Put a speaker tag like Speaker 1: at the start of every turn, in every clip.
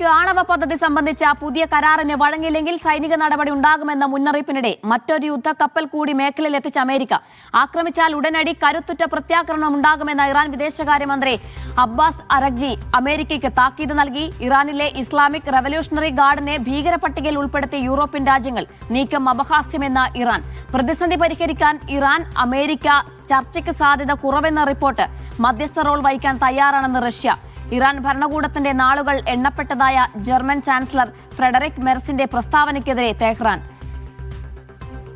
Speaker 1: America ആണവ പദ്ധതി സംബന്ധിച്ച പുതിയ കരാറിന് വഴങ്ങിയില്ലെങ്കിൽ സൈനിക നടപടി ഉണ്ടാകുമെന്ന മുന്നറിയിപ്പിനിടെ മറ്റൊരു യുദ്ധക്കപ്പൽ കൂടി മേഖലയിൽ എത്തിച്ച അമേരിക്ക ആക്രമിച്ചാൽ ഉടനടി കരുത്തുറ്റ പ്രത്യാക്രമണം ഉണ്ടാകുമെന്ന ഇറാൻ വിദേശകാര്യമന്ത്രി അബ്ബാസ് അരഗ്ചി അമേരിക്കയ്ക്ക് താക്കീത് നൽകി. ഇറാനിലെ ഇസ്ലാമിക് റവല്യൂഷണറി ഗാർഡിനെ ഭീകരപട്ടികയിൽ ഉൾപ്പെടുത്തിയ യൂറോപ്യൻ രാജ്യങ്ങൾ നീക്കം അപഹാസ്യമെന്ന ഇറാൻ. പ്രതിസന്ധി പരിഹരിക്കാൻ ഇറാൻ അമേരിക്ക ചർച്ചയ്ക്ക് സാധ്യത കുറവെന്ന റിപ്പോർട്ട്. മധ്യസ്ഥ റോൾ വഹിക്കാൻ തയ്യാറാണെന്ന് റഷ്യ. ഇറാൻ ഭരണകൂടത്തിന്റെ നാളുകൾ എണ്ണപ്പെട്ടതായ ജർമ്മൻ ചാൻസലർ ഫ്രെഡറിക് മെർസിന്റെ പ്രസ്താവനയ്ക്കെതിരെ തെഹ്റാൻ.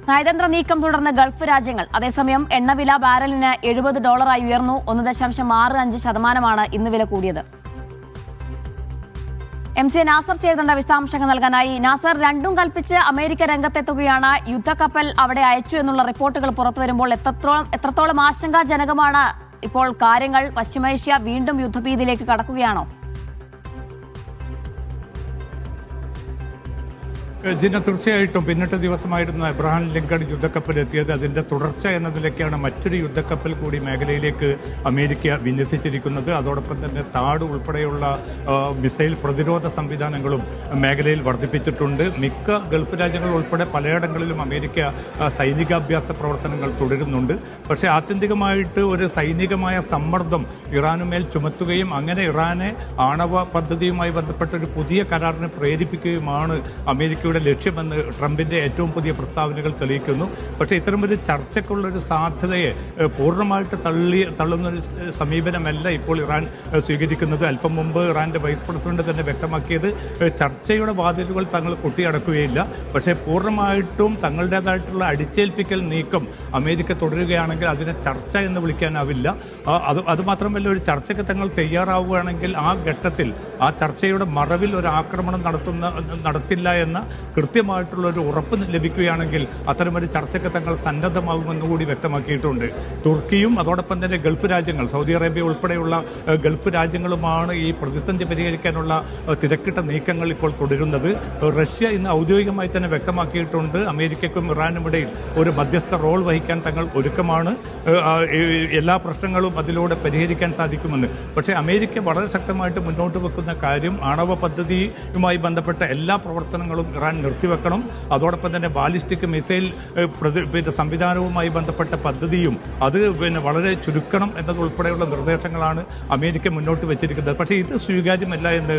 Speaker 1: നയതന്ത്ര നീക്കം തുടർന്ന് ഗൾഫ് രാജ്യങ്ങൾ. അതേസമയം എണ്ണവില ബാരലിന് $70 ഉയർന്നു. 1.65% ഇന്ന് വില കൂടിയത്. MC നാസർ ചേർന്ന വിശദാംശങ്ങൾ നൽകാനായി. നാസർ, രണ്ടും കൽപ്പിച്ച് അമേരിക്ക രംഗത്തെത്തുകയാണ്. യുദ്ധക്കപ്പൽ അവിടെ അയച്ചു എന്നുള്ള റിപ്പോർട്ടുകൾ പുറത്തുവരുമ്പോൾ എത്രത്തോളം ആശങ്കാജനകമാണ് ഇപ്പോൾ കാര്യങ്ങൾ? പശ്ചിമേഷ്യ വീണ്ടും യുദ്ധഭീതിയിലേക്ക് കടക്കുകയാണോ?
Speaker 2: ജിന്ന, തീർച്ചയായിട്ടും പിന്നിട്ട ദിവസമായിരുന്നു എബ്രഹാം ലിങ്കൺ യുദ്ധക്കപ്പൽ എത്തിയത്. അതിന്റെ തുടർച്ച എന്നതിലേക്കാണ് മറ്റൊരു യുദ്ധക്കപ്പൽ കൂടി മേഖലയിലേക്ക് അമേരിക്ക വിന്യസിച്ചിരിക്കുന്നത്. അതോടൊപ്പം തന്നെ താഡ് ഉൾപ്പെടെയുള്ള മിസൈൽ പ്രതിരോധ സംവിധാനങ്ങളും മേഖലയിൽ വർദ്ധിപ്പിച്ചിട്ടുണ്ട്. മിക്ക ഗൾഫ് രാജ്യങ്ങൾ ഉൾപ്പെടെ പലയിടങ്ങളിലും അമേരിക്ക സൈനികാഭ്യാസ പ്രവർത്തനങ്ങൾ തുടരുന്നുണ്ട്. പക്ഷേ ആത്യന്തികമായിട്ട് ഒരു സൈനികമായ സമ്മർദ്ദം ഇറാനുമേൽ ചുമത്തുകയും അങ്ങനെ ഇറാനെ ആണവ പദ്ധതിയുമായി ബന്ധപ്പെട്ട ഒരു പുതിയ കരാറിന് പ്രേരിപ്പിക്കുകയുമാണ് അമേരിക്കയുടെ ലക്ഷ്യമെന്ന് ട്രംപിന്റെ ഏറ്റവും പുതിയ പ്രസ്താവനകൾ തെളിയിക്കുന്നു. പക്ഷേ ഇത്തരമൊരു ചർച്ചയ്ക്കുള്ളൊരു സാധ്യതയെ പൂർണ്ണമായിട്ട് തള്ളുന്നൊരു സമീപനമല്ല ഇപ്പോൾ ഇറാൻ സ്വീകരിക്കുന്നത്. അല്പം മുമ്പ് ഇറാന്റെ വൈസ് പ്രസിഡന്റ് തന്നെ വ്യക്തമാക്കിയത് ചർച്ചയുടെ വാതിലുകൾ തങ്ങൾ കൊട്ടിയടക്കുകയില്ല, പക്ഷേ പൂർണ്ണമായിട്ടും തങ്ങളുടേതായിട്ടുള്ള അടിച്ചേൽപ്പിക്കൽ നീക്കം അമേരിക്ക തുടരുകയാണെങ്കിൽ അതിനെ ചർച്ച എന്ന് വിളിക്കാനാവില്ല. അതുമാത്രമല്ല, ഒരു ചർച്ചയ്ക്ക് തങ്ങൾ തയ്യാറാവുകയാണെങ്കിൽ ആ ഘട്ടത്തിൽ ആ ചർച്ചയുടെ മറവിൽ ഒരു ആക്രമണം നടത്തില്ല എന്ന കൃത്യമായിട്ടുള്ള ഒരു ഉറപ്പ് ലഭിക്കുകയാണെങ്കിൽ അത്തരമൊരു ചർച്ചയ്ക്ക് തങ്ങൾ സന്നദ്ധമാകുമെന്ന് കൂടി വ്യക്തമാക്കിയിട്ടുണ്ട്. തുർക്കിയും അതോടൊപ്പം തന്നെ ഗൾഫ് രാജ്യങ്ങൾ, സൗദി അറേബ്യ ഉൾപ്പെടെയുള്ള ഗൾഫ് രാജ്യങ്ങളുമാണ് ഈ പ്രതിസന്ധി പരിഹരിക്കാനുള്ള തിരക്കിട്ട നീക്കങ്ങൾ ഇപ്പോൾ തുടരുന്നത്. റഷ്യ ഇന്ന് ഔദ്യോഗികമായി തന്നെ വ്യക്തമാക്കിയിട്ടുണ്ട് അമേരിക്കയ്ക്കും ഇറാനും ഇടയിൽ ഒരു മധ്യസ്ഥ റോൾ വഹിക്കാൻ തങ്ങൾ ഒരുക്കമാണ്. എല്ലാ പ്രശ്നങ്ങളും അതിലൂടെ പരിഹരിക്കാൻ സാധിക്കുമെന്ന്. പക്ഷേ അമേരിക്ക വളരെ ശക്തമായിട്ട് മുന്നോട്ട് വെക്കുന്ന കാര്യം ആണവ പദ്ധതിയുമായി ബന്ധപ്പെട്ട എല്ലാ പ്രവർത്തനങ്ങളും ഇറാൻ നിർത്തിവെക്കണം. അതോടൊപ്പം തന്നെ ബാലിസ്റ്റിക് മിസൈൽ സംവിധാനവുമായി ബന്ധപ്പെട്ട പദ്ധതിയും അത് വളരെ ചുരുക്കണം എന്നതുൾപ്പെടെയുള്ള നിർദ്ദേശങ്ങളാണ് അമേരിക്ക മുന്നോട്ട് വെച്ചിരിക്കുന്നത്. പക്ഷേ ഇത് സ്വീകാര്യമല്ല എന്ന്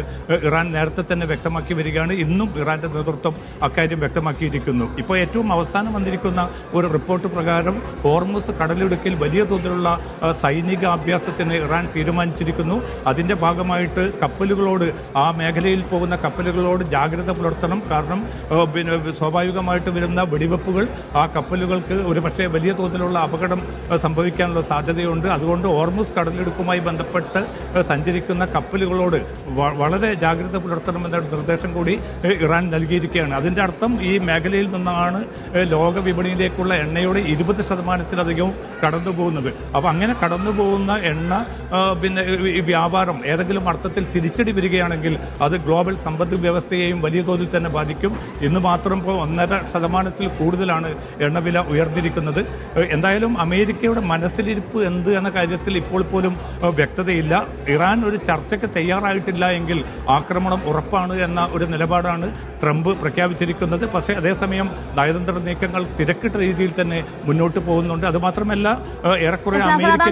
Speaker 2: ഇറാൻ നേരത്തെ തന്നെ വ്യക്തമാക്കി വരികയാണ്. ഇന്നും ഇറാന്റെ നേതൃത്വം അക്കാര്യം വ്യക്തമാക്കിയിരിക്കുന്നു. ഇപ്പോൾ ഏറ്റവും അവസാനം വന്നിരിക്കുന്ന ഒരു റിപ്പോർട്ട് പ്രകാരം ഹോർമുസ് കടലിടുക്കിൽ വലിയ തോതിലുള്ള സൈനിക അഭ്യാസത്തിന് ഇറാൻ തീരുമാനിച്ചിരിക്കുന്നു. അതിന്റെ ഭാഗമായിട്ട് കപ്പലുകളോട്, ആ മേഖലയിൽ പോകുന്ന കപ്പലുകളോട് ജാഗ്രത പുലർത്തണം. കാരണം സ്വാഭാവികമായിട്ട് വരുന്ന വെടിവെപ്പുകൾ ആ കപ്പലുകൾക്ക് ഒരു പക്ഷേ വലിയ തോതിലുള്ള അപകടം സംഭവിക്കാനുള്ള സാധ്യതയുണ്ട്. അതുകൊണ്ട് ഹോർമുസ് കടലിടുക്കുമായി ബന്ധപ്പെട്ട് സഞ്ചരിക്കുന്ന കപ്പലുകളോട് വളരെ ജാഗ്രത പുലർത്തണമെന്ന നിർദ്ദേശം കൂടി ഇറാൻ നൽകിയിരിക്കുകയാണ്. അതിന്റെ അർത്ഥം ഈ മേഖലയിൽ നിന്നാണ് ലോക വിപണിയിലേക്കുള്ള എണ്ണയുടെ 20%-ലധികവും കടന്നു പോകുന്നത്. അപ്പോൾ അങ്ങനെ കടന്നു പോകുന്ന എണ്ണ വ്യാപാരം ഏതെങ്കിലും അർത്ഥത്തിൽ തിരിച്ചടി വരികയാണെങ്കിൽ അത് ഗ്ലോബൽ സമ്പദ് വ്യവസ്ഥയെയും വലിയ തോതിൽ തന്നെ ബാധിക്കും. ഇന്ന് മാത്രം 1.5% കൂടുതലാണ് എണ്ണവില ഉയർന്നിരിക്കുന്നത്. എന്തായാലും അമേരിക്കയുടെ മനസ്സിലിരിപ്പ് എന്ത് എന്ന കാര്യത്തിൽ ഇപ്പോൾ പോലും വ്യക്തതയില്ല. ഇറാൻ ഒരു ചർച്ചയ്ക്ക് തയ്യാറായിട്ടില്ല എങ്കിൽ ആക്രമണം ഉറപ്പാണ് എന്ന ഒരു നിലപാടാണ് ട്രംപ് പ്രഖ്യാപിച്ചിരിക്കുന്നത്. പക്ഷേ അതേസമയം നയതന്ത്ര നീക്കങ്ങൾ തിരക്കിട്ട രീതിയിൽ തന്നെ മുന്നോട്ട് പോകുന്നുണ്ട്. അതുമാത്രമല്ല, ഏറെക്കുറെ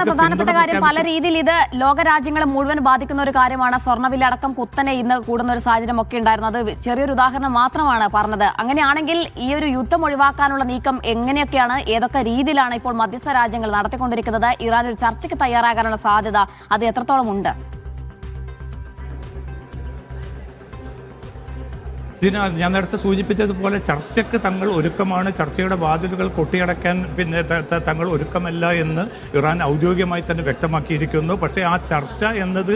Speaker 1: പ്രധാനപ്പെട്ട കാര്യം, പല രീതിയിൽ ഇത് ലോകരാജ്യങ്ങളെ മുഴുവൻ ബാധിക്കുന്ന ഒരു കാര്യമാണ്. സ്വർണ്ണവില അടക്കം കുത്തനെ ഇന്ന് കൂടുന്ന ഒരു സാഹചര്യം ഒക്കെ ഉണ്ടായിരുന്നു. അത് ചെറിയൊരു ഉദാഹരണം മാത്രമാണ് പറഞ്ഞത്. അങ്ങനെയാണെങ്കിൽ ഈ ഒരു യുദ്ധം ഒഴിവാക്കാനുള്ള നീക്കം എങ്ങനെയൊക്കെയാണ്, ഏതൊക്കെ രീതിയിലാണ് ഇപ്പോൾ മധ്യസ്ഥ രാജ്യങ്ങൾ നടത്തിക്കൊണ്ടിരിക്കുന്നത്? ഇറാൻ ഒരു ചർച്ചയ്ക്ക് തയ്യാറാകാനുള്ള സാധ്യത അത് എത്രത്തോളം ഉണ്ട്?
Speaker 2: ഞാൻ നേരത്തെ സൂചിപ്പിച്ചതുപോലെ ചർച്ചയ്ക്ക് തങ്ങൾ ഒരുക്കമാണ്. ചർച്ചയുടെ വാതിലുകൾ കൊട്ടിയടക്കാൻ തങ്ങൾ ഒരുക്കമല്ല എന്ന് ഇറാൻ ഔദ്യോഗികമായി തന്നെ വ്യക്തമാക്കിയിരിക്കുന്നു. പക്ഷേ ആ ചർച്ച എന്നത്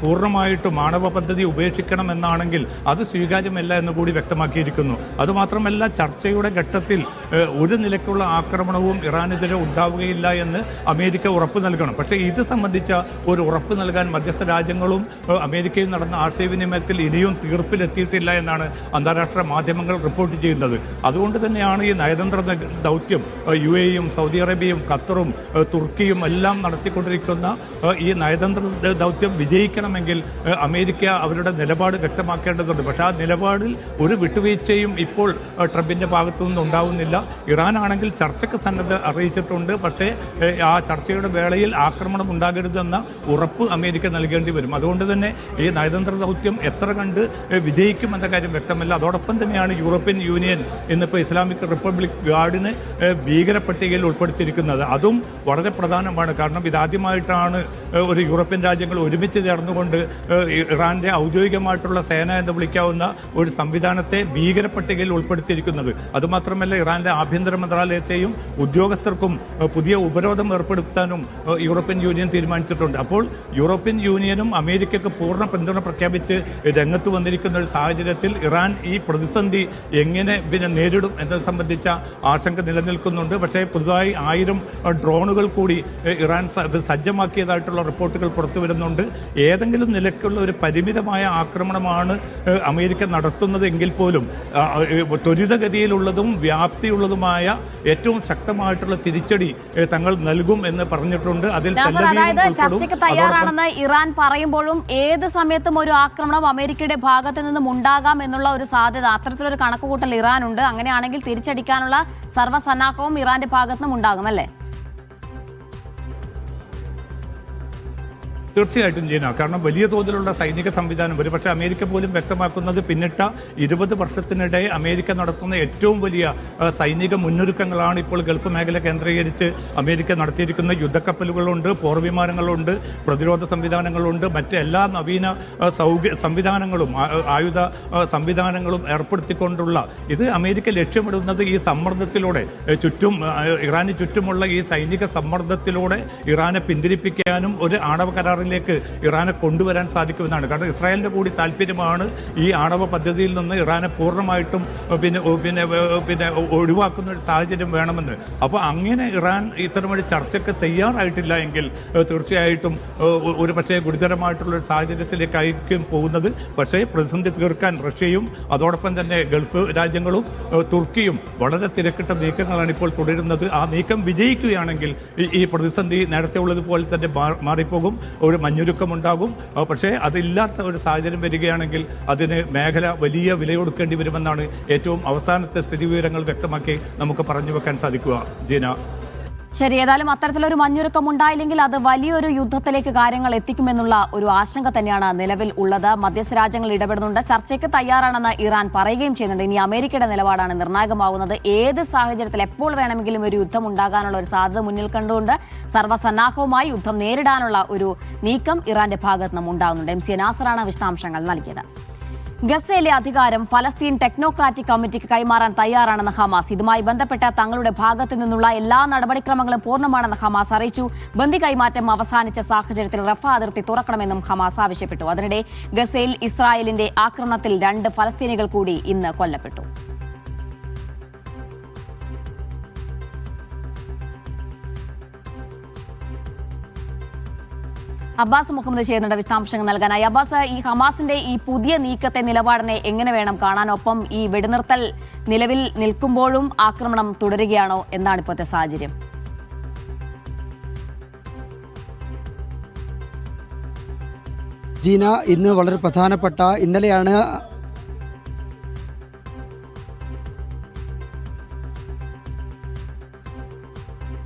Speaker 2: പൂർണ്ണമായിട്ടും ആണവ പദ്ധതി ഉപേക്ഷിക്കണം എന്നാണെങ്കിൽ അത് സ്വീകാര്യമല്ല എന്ന് കൂടി വ്യക്തമാക്കിയിരിക്കുന്നു. അതുമാത്രമല്ല, ചർച്ചയുടെ ഘട്ടത്തിൽ ഒരു നിലയ്ക്കുള്ള ആക്രമണവും ഇറാനെതിരെ ഉണ്ടാവുകയില്ല എന്ന് അമേരിക്ക ഉറപ്പ് നൽകണം. പക്ഷേ ഇത് സംബന്ധിച്ച ഒരു ഉറപ്പ് നൽകാൻ മധ്യസ്ഥ രാജ്യങ്ങളും അമേരിക്കയും നടന്ന ആശയവിനിമയത്തിൽ ഇനിയും തീർപ്പിലെത്തിയിട്ടില്ല എന്നാണ് അന്താരാഷ്ട്ര മാധ്യമങ്ങൾ റിപ്പോർട്ട് ചെയ്യുന്നത്. അതുകൊണ്ട് തന്നെയാണ് ഈ നയതന്ത്ര ദൗത്യം UAE-യും സൗദി അറേബ്യയും ഖത്തറും തുർക്കിയും എല്ലാം നടത്തിക്കൊണ്ടിരിക്കുന്ന ഈ നയതന്ത്ര ദൗത്യം വിജയിക്കണമെങ്കിൽ അമേരിക്ക അവരുടെ നിലപാട് വ്യക്തമാക്കേണ്ടതുണ്ട്. പക്ഷേ ആ നിലപാടിൽ ഒരു വിട്ടുവീഴ്ചയും ഇപ്പോൾ ട്രംപിന്റെ ഭാഗത്തു നിന്നും ഉണ്ടാവുന്നില്ല. ഇറാനാണെങ്കിൽ ചർച്ചയ്ക്ക് സന്നദ്ധ അറിയിച്ചിട്ടുണ്ട്. പക്ഷേ ആ ചർച്ചയുടെ വേളയിൽ ആക്രമണം ഉണ്ടാകരുതെന്ന ഉറപ്പ് അമേരിക്ക നൽകേണ്ടി വരും. അതുകൊണ്ട് തന്നെ ഈ നയതന്ത്ര ദൗത്യം എത്ര കണ്ട് വിജയിക്കുമെന്ന കാര്യം വ്യക്തമല്ല. അതോടൊപ്പം തന്നെയാണ് യൂറോപ്യൻ യൂണിയൻ ഇന്നിപ്പോൾ ഇസ്ലാമിക് റിപ്പബ്ലിക് ഗാർഡിനെ ഭീകര പട്ടികയിൽ ഉൾപ്പെടുത്തിയിരിക്കുന്നത്. അതും വളരെ പ്രധാനമാണ്. കാരണം ഇതാദ്യമായിട്ടാണ് ഒരു യൂറോപ്യൻ രാജ്യങ്ങൾ ഒരുമിച്ച് ചേർന്നുകൊണ്ട് ഇറാന്റെ ഔദ്യോഗികമായിട്ടുള്ള സേന എന്ന് വിളിക്കാവുന്ന ഒരു സംവിധാനത്തെ ഭീകര പട്ടികയിൽ ഉൾപ്പെടുത്തിയിരിക്കുന്നത്. അതുമാത്രമല്ല, ഇറാന്റെ ആഭ്യന്തര മന്ത്രാലയത്തെയും ഉദ്യോഗസ്ഥർക്കും പുതിയ ഉപരോധം ഏർപ്പെടുത്താനും യൂറോപ്യൻ യൂണിയൻ തീരുമാനിച്ചിട്ടുണ്ട്. അപ്പോൾ യൂറോപ്യൻ യൂണിയനും അമേരിക്കയ്ക്ക് പൂർണ്ണ പിന്തുണ പ്രഖ്യാപിച്ച് രംഗത്ത് വന്നിരിക്കുന്ന ഒരു സാഹചര്യത്തിൽ ഇറാൻ ഈ പ്രതിസന്ധി എങ്ങനെ നേരിടും എന്നത് സംബന്ധിച്ച ആശങ്ക നിലനിൽക്കുന്നുണ്ട്. പക്ഷേ പുതുതായി 1000 ഡ്രോണുകൾ കൂടി ഇറാൻ സജ്ജമാക്കിയതായിട്ടുള്ള റിപ്പോർട്ടുകൾ പുറത്തു വരുന്നുണ്ട്. ഏതെങ്കിലും നിലയ്ക്കുള്ള ഒരു പരിമിതമായ ആക്രമണമാണ് അമേരിക്ക നടത്തുന്നതെങ്കിൽ പോലും ത്വരിതഗതിയിലുള്ളതും വ്യാപ്തിയുള്ളതുമായ ഏറ്റവും ശക്തമായിട്ടുള്ള തിരിച്ചടി തങ്ങൾ നൽകും എന്ന് പറഞ്ഞിട്ടുണ്ട്. അതിൽ
Speaker 1: ചർച്ചയ്ക്ക് തയ്യാറാണെന്ന് ഇറാൻ പറയുമ്പോഴും ഏത് സമയത്തും ഒരു ആക്രമണം അമേരിക്കയുടെ ഭാഗത്ത് നിന്നും ഉണ്ടാകാം എന്നുള്ള ഒരു സാധ്യത, അത്തരത്തിലൊരു കണക്കുകൂട്ടൽ ഇറാനുണ്ട്. അങ്ങനെയാണെങ്കിൽ തിരിച്ചടിക്കാനുള്ള സർവ്വസന്നാഹവും ഇറാന്റെ ഭാഗത്തു നിന്നും ഉണ്ടാകും അല്ലേ?
Speaker 2: തീർച്ചയായിട്ടും ജീന, കാരണം വലിയ തോതിലുള്ള സൈനിക സംവിധാനം ഒരുപക്ഷെ അമേരിക്ക പോലും വ്യക്തമാക്കുന്നത് പിന്നിട്ട 20 വർഷത്തിനിടെ അമേരിക്ക നടത്തുന്ന ഏറ്റവും വലിയ സൈനിക മുന്നൊരുക്കങ്ങളാണ് ഇപ്പോൾ ഗൾഫ് മേഖല കേന്ദ്രീകരിച്ച് അമേരിക്ക നടത്തിയിരിക്കുന്ന യുദ്ധക്കപ്പലുകളുണ്ട്, പോർവിമാനങ്ങളുണ്ട്, പ്രതിരോധ സംവിധാനങ്ങളുണ്ട്, മറ്റെല്ലാ നവീന സംവിധാനങ്ങളും ആയുധ സംവിധാനങ്ങളും ഏർപ്പെടുത്തിക്കൊണ്ടുള്ള ഇത് അമേരിക്ക ലക്ഷ്യമിടുന്നത് ഈ സമ്മർദ്ദത്തിലൂടെ ഇറാന് ചുറ്റുമുള്ള ഈ സൈനിക സമ്മർദ്ദത്തിലൂടെ ഇറാനെ പിന്തിരിപ്പിക്കാനും ഒരു ആണവ കരാറിൽ ഇറാനെ കൊണ്ടുവരാൻ സാധിക്കുമെന്നാണ്. കാരണം ഇസ്രായേലിന്റെ കൂടി താല്പര്യമാണ് ഈ ആണവ പദ്ധതിയിൽ നിന്ന് ഇറാനെ പൂർണ്ണമായിട്ടും പിന്നെ ഒഴിവാക്കുന്ന ഒരു സാഹചര്യം വേണമെന്ന്. അപ്പോൾ അങ്ങനെ ഇറാൻ ഇത്തരമൊരു ചർച്ചയ്ക്ക് തയ്യാറായിട്ടില്ല എങ്കിൽ തീർച്ചയായിട്ടും ഒരു പക്ഷേ ഗുരുതരമായിട്ടുള്ള ഒരു സാഹചര്യത്തിലേക്കായിരിക്കും പോകുന്നത്. പക്ഷേ പ്രതിസന്ധി തീർക്കാൻ റഷ്യയും അതോടൊപ്പം തന്നെ ഗൾഫ് രാജ്യങ്ങളും തുർക്കിയും വളരെ തിരക്കിട്ട നീക്കങ്ങളാണ് ഇപ്പോൾ തുടരുന്നത്. ആ നീക്കം വിജയിക്കുകയാണെങ്കിൽ ഈ പ്രതിസന്ധി നേരത്തെ ഉള്ളതുപോലെ തന്നെ മാറിപ്പോകും. ഒരു മഞ്ഞുരുക്കമുണ്ടാകും. പക്ഷേ അതില്ലാത്ത ഒരു സാഹചര്യം വരികയാണെങ്കിൽ അതിന് മേഖല വലിയ വിലയൊടുക്കേണ്ടി വരുമെന്നാണ് ഏറ്റവും അവസാനത്തെ സ്ഥിതിവിവരങ്ങൾ വ്യക്തമാക്കി നമുക്ക് പറഞ്ഞു വെക്കാൻ സാധിക്കുക. ജീന,
Speaker 1: ശരി, ഏതായാലും അത്തരത്തിലൊരു മഞ്ഞുരുക്കം ഉണ്ടായില്ലെങ്കിൽ അത് വലിയൊരു യുദ്ധത്തിലേക്ക് കാര്യങ്ങൾ എത്തിക്കുമെന്നുള്ള ഒരു ആശങ്ക തന്നെയാണ് നിലവിൽ ഉള്ളത്. മധ്യസ്ഥ രാജ്യങ്ങൾ ഇടപെടുന്നുണ്ട്, ചർച്ചയ്ക്ക് തയ്യാറാണെന്ന് ഇറാൻ പറയുകയും ചെയ്യുന്നുണ്ട്. ഇനി അമേരിക്കയുടെ നിലപാടാണ് നിർണായകമാകുന്നത്. ഏത് സാഹചര്യത്തിൽ എപ്പോൾ വേണമെങ്കിലും ഒരു യുദ്ധം ഉണ്ടാകാനുള്ള ഒരു സാധ്യത മുന്നിൽ കണ്ടുകൊണ്ട് സർവ്വസന്നാഹവുമായി യുദ്ധം നേരിടാനുള്ള ഒരു നീക്കം ഇറാന്റെ ഭാഗത്ത് നിന്നും ഉണ്ടാകുന്നുണ്ട്. MC നാസറാണ് വിശദാംശങ്ങൾ നൽകിയത്. ഗസയിലെ അധികാരം ഫലസ്തീൻ ടെക്നോക്രാറ്റിക് കമ്മിറ്റിക്ക് കൈമാറാൻ തയ്യാറാണെന്ന് ഹമാസ്. ഇതുമായി ബന്ധപ്പെട്ട തങ്ങളുടെ ഭാഗത്തു നിന്നുള്ള എല്ലാ നടപടിക്രമങ്ങളും പൂർണ്ണമാണെന്ന് ഹമാസ് അറിയിച്ചു. ബന്ദി കൈമാറ്റം അവസാനിച്ച സാഹചര്യത്തിൽ റഫ അതിർത്തി തുറക്കണമെന്നും ഹമാസ് ആവശ്യപ്പെട്ടു. അതിനിടെ ഗസയിൽ ഇസ്രായേലിന്റെ ആക്രമണത്തിൽ 2 ഫലസ്തീനികൾ കൂടി ഇന്ന് കൊല്ലപ്പെട്ടു. അബ്ബാസ് മുഹമ്മദ് ചെയ്യുന്നുണ്ട് വിശദാംശങ്ങൾ നൽകാനായി. അബ്ബാസ്, ഈ ഹമാസിന്റെ ഈ പുതിയ നീക്കത്തെ, നിലപാടിനെ എങ്ങനെ വേണം കാണാൻ? ഒപ്പം ഈ വെടിനിർത്തൽ നിലവിൽ നിൽക്കുമ്പോഴും ആക്രമണം തുടരുകയാണോ? എന്താണ് ഇപ്പോഴത്തെ സാഹചര്യം?
Speaker 3: ജീന, ഇന്ന് വളരെ പ്രധാനപ്പെട്ട ഇന്നലെയാണ്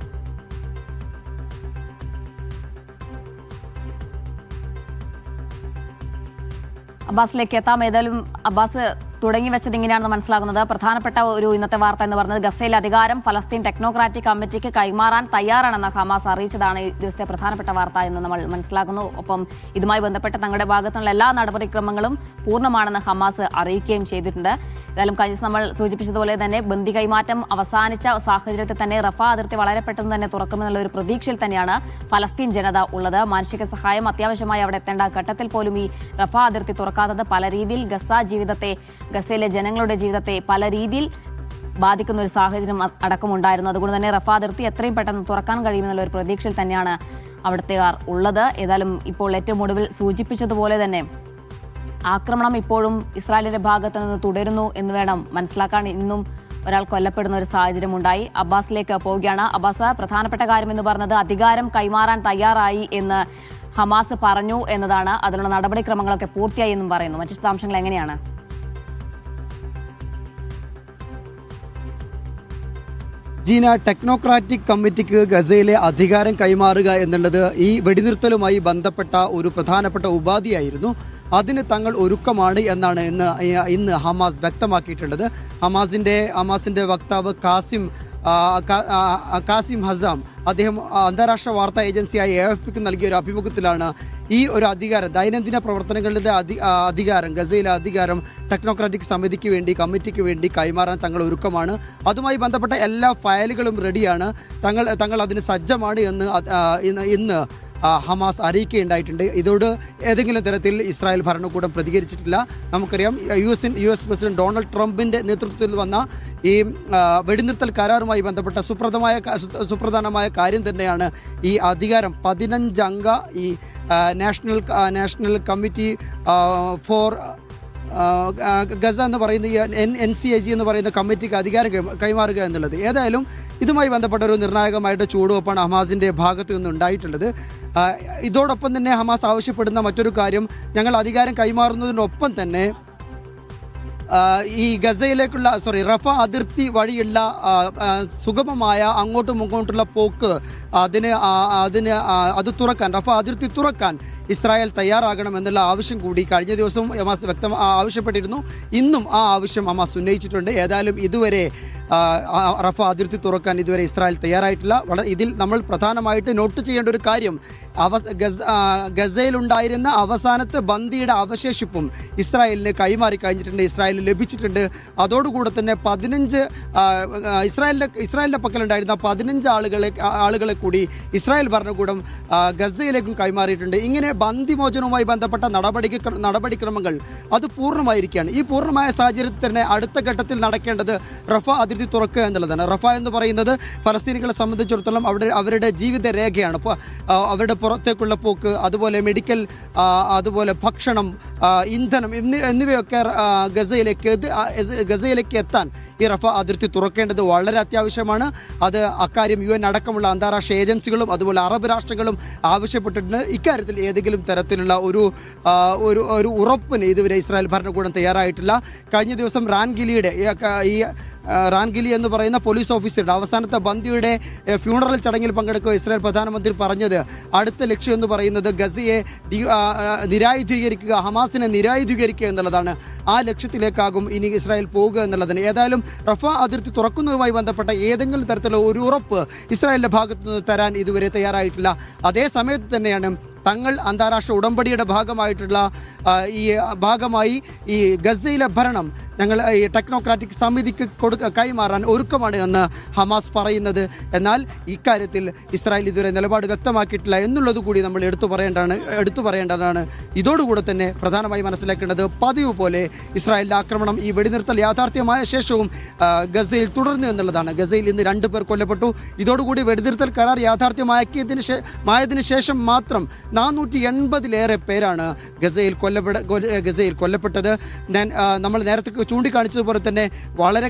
Speaker 1: അബ്ബാസിലേക്ക് എത്താം. ഏതായാലും അബ്ബാസ് തുടങ്ങി വെച്ചത് ഇങ്ങനെയാണെന്ന് മനസ്സിലാകുന്നത്. പ്രധാനപ്പെട്ട ഒരു ഇന്നത്തെ വാർത്ത എന്ന് പറയുന്നത് ഗസയിലെ അധികാരം ഫലസ്തീൻ ടെക്നോക്രാറ്റിക് കമ്മിറ്റിക്ക് കൈമാറാൻ തയ്യാറാണെന്ന് ഹമാസ് അറിയിച്ചതാണ് ഈ ദിവസത്തെ പ്രധാനപ്പെട്ട വാർത്ത എന്ന് നമ്മൾ മനസ്സിലാക്കുന്നു. ഒപ്പം ഇതുമായി ബന്ധപ്പെട്ട തങ്ങളുടെ ഭാഗത്തുള്ള എല്ലാ നടപടിക്രമങ്ങളും പൂർണ്ണമാണെന്ന് ഹമാസ് അറിയിക്കുകയും ചെയ്തിട്ടുണ്ട്. ഏതായാലും കഴിഞ്ഞ ദിവസം നമ്മൾ സൂചിപ്പിച്ചതുപോലെ തന്നെ ബന്ദി കൈമാറ്റം അവസാനിച്ച സാഹചര്യത്തിൽ തന്നെ റഫ അതിർത്തി വളരെ പെട്ടെന്ന് തന്നെ തുറക്കുമെന്നുള്ള ഒരു പ്രതീക്ഷയിൽ തന്നെയാണ് ഫലസ്തീൻ ജനത ഉള്ളത്. മാനുഷിക സഹായം അത്യാവശ്യമായി അവിടെ എത്തേണ്ട ഘട്ടത്തിൽ പോലും ഈ റഫ അതിർത്തി തുറക്കാത്തത് പല രീതിയിൽ ഗസയിലെ ജനങ്ങളുടെ ജീവിതത്തെ പല രീതിയിൽ ബാധിക്കുന്ന ഒരു സാഹചര്യം അടക്കമുണ്ടായിരുന്നു. അതുകൊണ്ട് തന്നെ റഫ അതിർത്തി എത്രയും പെട്ടെന്ന് തുറക്കാൻ കഴിയുമെന്നുള്ള ഒരു പ്രതീക്ഷയിൽ തന്നെയാണ് അവിടുത്തെ ഉള്ളത്. ഏതായാലും ഇപ്പോൾ ഏറ്റവും ഒടുവിൽ സൂചിപ്പിച്ചതുപോലെ തന്നെ ആക്രമണം ഇപ്പോഴും ഇസ്രായേലിന്റെ ഭാഗത്ത് നിന്ന് തുടരുന്നു എന്ന് വേണം മനസ്സിലാക്കാൻ. ഇന്നും ഒരാൾ കൊല്ലപ്പെടുന്ന ഒരു സാഹചര്യമുണ്ടായി. അബ്ബാസിലേക്ക് പോവുകയാണ്. അബ്ബാസ്, പ്രധാനപ്പെട്ട കാര്യം എന്ന് പറഞ്ഞത് അധികാരം കൈമാറാൻ തയ്യാറായി എന്ന് ഹമാസ് പറഞ്ഞു എന്നതാണ്. അതിനുള്ള നടപടിക്രമങ്ങളൊക്കെ പൂർത്തിയായി എന്നും പറയുന്നു. മറ്റു വിശദാംശങ്ങൾ എങ്ങനെയാണ്?
Speaker 3: ജീന, ടെക്നോക്രാറ്റിക് കമ്മിറ്റിക്ക് ഗസയിലെ അധികാരം കൈമാറുക എന്നുള്ളത് ഈ വെടിനിർത്തലുമായി ബന്ധപ്പെട്ട ഒരു പ്രധാനപ്പെട്ട ഉപാധിയായിരുന്നു. അതിന് തങ്ങൾ ഒരുക്കമാണ് എന്നാണ് ഇന്ന് ഹമാസ് വ്യക്തമാക്കിയിട്ടുള്ളത്. ഹമാസിന്റെ വക്താവ് കാസിം ഹസാം അദ്ദേഹം അന്താരാഷ്ട്ര വാർത്താ ഏജൻസിയായ AFPക്ക് നൽകിയ ഒരു അഭിമുഖത്തിലാണ് ഈ ഒരു അധികാരം, ദൈനംദിന പ്രവർത്തനങ്ങളുടെ അധികാരം, ഗസയിലെ അധികാരം ടെക്നോക്രാറ്റിക് കമ്മിറ്റിക്ക് വേണ്ടി കൈമാറാൻ തങ്ങൾ ഒരുക്കമാണ്. അതുമായി ബന്ധപ്പെട്ട എല്ലാ ഫയലുകളും റെഡിയാണ്. തങ്ങൾ അതിന് സജ്ജമാണ് എന്ന് ഇന്ന് ഹമാസ് അറിയിക്കുകയുണ്ടായിട്ടുണ്ട്. ഇതോട് ഏതെങ്കിലും തരത്തിൽ ഇസ്രായേൽ ഭരണകൂടം പ്രതികരിച്ചിട്ടില്ല. നമുക്കറിയാം US പ്രസിഡന്റ് ഡൊണാൾഡ് ട്രംപിൻ്റെ നേതൃത്വത്തിൽ വന്ന ഈ വെടിനിർത്തൽ കരാറുമായി ബന്ധപ്പെട്ട സുപ്രധാനമായ കാര്യം തന്നെയാണ് ഈ അധികാരം. 15 അംഗ ഈ നാഷണൽ കമ്മിറ്റി ഫോർ ഗസ എന്ന് പറയുന്ന ഈ NCAG എന്ന് പറയുന്ന കമ്മിറ്റിക്ക് അധികാരം കൈമാറുക എന്നുള്ളത്. ഏതായാലും ഇതുമായി ബന്ധപ്പെട്ട ഒരു നിർണായകമായിട്ട് ചുവടുവെപ്പാണ് ഹമാസിൻ്റെ ഭാഗത്ത് നിന്ന് ഉണ്ടായിട്ടുള്ളത്. ഇതോടൊപ്പം തന്നെ ഹമാസ് ആവശ്യപ്പെടുന്ന മറ്റൊരു കാര്യം, ഞങ്ങൾ അധികാരം കൈമാറുന്നതിനൊപ്പം തന്നെ ഈ ഗസയിലേക്കുള്ള റഫ അതിർത്തി വഴിയുള്ള സുഗമമായ അങ്ങോട്ടും ഇങ്ങോട്ടുള്ള പോക്ക് അത് തുറക്കാൻ, റഫ അതിർത്തി തുറക്കാൻ ഇസ്രായേൽ തയ്യാറാകണമെന്നുള്ള ആവശ്യം കൂടി കഴിഞ്ഞ ദിവസം ഹമാസ് ആവശ്യപ്പെട്ടിരുന്നു. ഇന്നും ആ ആവശ്യം ഹമാസ് ഉന്നയിച്ചിട്ടുണ്ട്. ഏതായാലും ഇതുവരെ റഫ അതിർത്തി തുറക്കാൻ ഇതുവരെ ഇസ്രായേൽ തയ്യാറായിട്ടില്ല. ഇതിൽ നമ്മൾ പ്രധാനമായിട്ട് നോട്ട് ചെയ്യേണ്ട ഒരു കാര്യം, ഗസയിലുണ്ടായിരുന്ന അവസാനത്തെ ബന്ദിയുടെ അവശേഷിപ്പും ഇസ്രായേലിന് കൈമാറി കഴിഞ്ഞിട്ടുണ്ട്, ഇസ്രായേലിന് ലഭിച്ചിട്ടുണ്ട്. അതോടുകൂടെ തന്നെ 15 ഇസ്രായേലിൻ്റെ പക്കലുണ്ടായിരുന്ന 15 ആളുകളെ കൂടി ഇസ്രായേൽ ഭരണകൂടം ഗസയിലേക്കും കൈമാറിയിട്ടുണ്ട്. ഇങ്ങനെ ബന്ദിമോചനവുമായി ബന്ധപ്പെട്ട നടപടിക്രമങ്ങൾ അത് പൂർണ്ണമായിരിക്കുകയാണ്. ഈ പൂർണ്ണമായ സാഹചര്യത്തിൽ തന്നെ അടുത്ത ഘട്ടത്തിൽ നടക്കേണ്ടത് റഫ അതിർത്തി തുറക്കുക എന്നുള്ളതാണ്. റഫ എന്ന് പറയുന്നത് ഫലസ്തീനികളെ സംബന്ധിച്ചിടത്തോളം അവരുടെ ജീവിത രേഖയാണ്. അവരുടെ പുറത്തേക്കുള്ള പോക്ക്, അതുപോലെ മെഡിക്കൽ, അതുപോലെ ഭക്ഷണം, ഇന്ധനം എന്നിവയൊക്കെ ഗസയിലേക്ക് എത്താൻ ഈ റഫ അതിർത്തി തുറക്കേണ്ടത് വളരെ അത്യാവശ്യമാണ്. അക്കാര്യം UN അടക്കമുള്ള അന്താരാഷ്ട്ര ഏജൻസികളും അതുപോലെ അറബ് രാഷ്ട്രങ്ങളും ആവശ്യപ്പെട്ടിട്ടുണ്ട്. ഇക്കാര്യത്തിൽ ഏതെങ്കിലും തരത്തിലുള്ള ഒരു ഉറപ്പിന് ഇതുവരെ ഇസ്രായേൽ ഭരണകൂടം തയ്യാറായിട്ടില്ല. കഴിഞ്ഞ ദിവസം റാൻഗിലി എന്ന് പറയുന്ന പോലീസ് ഓഫീസറുടെ അവസാനത്തെ ബന്ദിയുടെ ഫ്യൂണറൽ ചടങ്ങിൽ പങ്കെടുക്കുക ഇസ്രായേൽ പ്രധാനമന്ത്രി പറഞ്ഞത് അടുത്ത ലക്ഷ്യം എന്ന് പറയുന്നത് ഗസയെ നിരായുധീകരിക്കുക, ഹമാസിനെ നിരായുധീകരിക്കുക എന്നുള്ളതാണ്. ആ ലക്ഷ്യത്തിലേക്കാകും ഇനി ഇസ്രായേൽ പോവുക എന്നുള്ളതാണ്. ഏതായാലും റഫ അതിർത്തി തുറക്കുന്നതുമായി ബന്ധപ്പെട്ട ഏതെങ്കിലും തരത്തിലുള്ള ഒരു ഉറപ്പ് ഇസ്രായേലിൻ്റെ ഭാഗത്തു നിന്ന് തരാൻ ഇതുവരെ തയ്യാറായിട്ടില്ല. അതേ സമയത്ത് തന്നെയാണ് തങ്ങൾ അന്താരാഷ്ട്ര ഉടമ്പടിയുടെ ഭാഗമായി ഈ ഗസയിലെ ഭരണം ഞങ്ങൾ ഈ ടെക്നോക്രാറ്റിക് സമിതിക്ക് കൈമാറാൻ ഒരുക്കമാണ് എന്ന് ഹമാസ് പറയുന്നത്. എന്നാൽ ഇക്കാര്യത്തിൽ ഇസ്രായേൽ ഇതുവരെ നിലപാട് വ്യക്തമാക്കിയിട്ടില്ല എന്നുള്ളത് കൂടി നമ്മൾ എടുത്തു പറയേണ്ടതാണ്. ഇതോടുകൂടെ തന്നെ പ്രധാനമായി മനസ്സിലാക്കേണ്ടത്, പതിവ് പോലെ ഇസ്രായേലിൻ്റെ ആക്രമണം ഈ വെടിനിർത്തൽ യാഥാർത്ഥ്യമായ ശേഷവും ഗസയിൽ തുടർന്നു എന്നുള്ളതാണ്. ഗസയിൽ ഇന്ന് 2 പേർ കൊല്ലപ്പെട്ടു. ഇതോടുകൂടി വെടിനിർത്തൽ കരാർ യാഥാർത്ഥ്യമായതിനു ശേഷം മാത്രം 480-ലേറെ പേരാണ് ഗസയിൽ കൊല്ലപ്പെട്ടത്. നമ്മൾ നേരത്തെ ചൂണ്ടിക്കാണിച്ചതുപോലെ തന്നെ വളരെ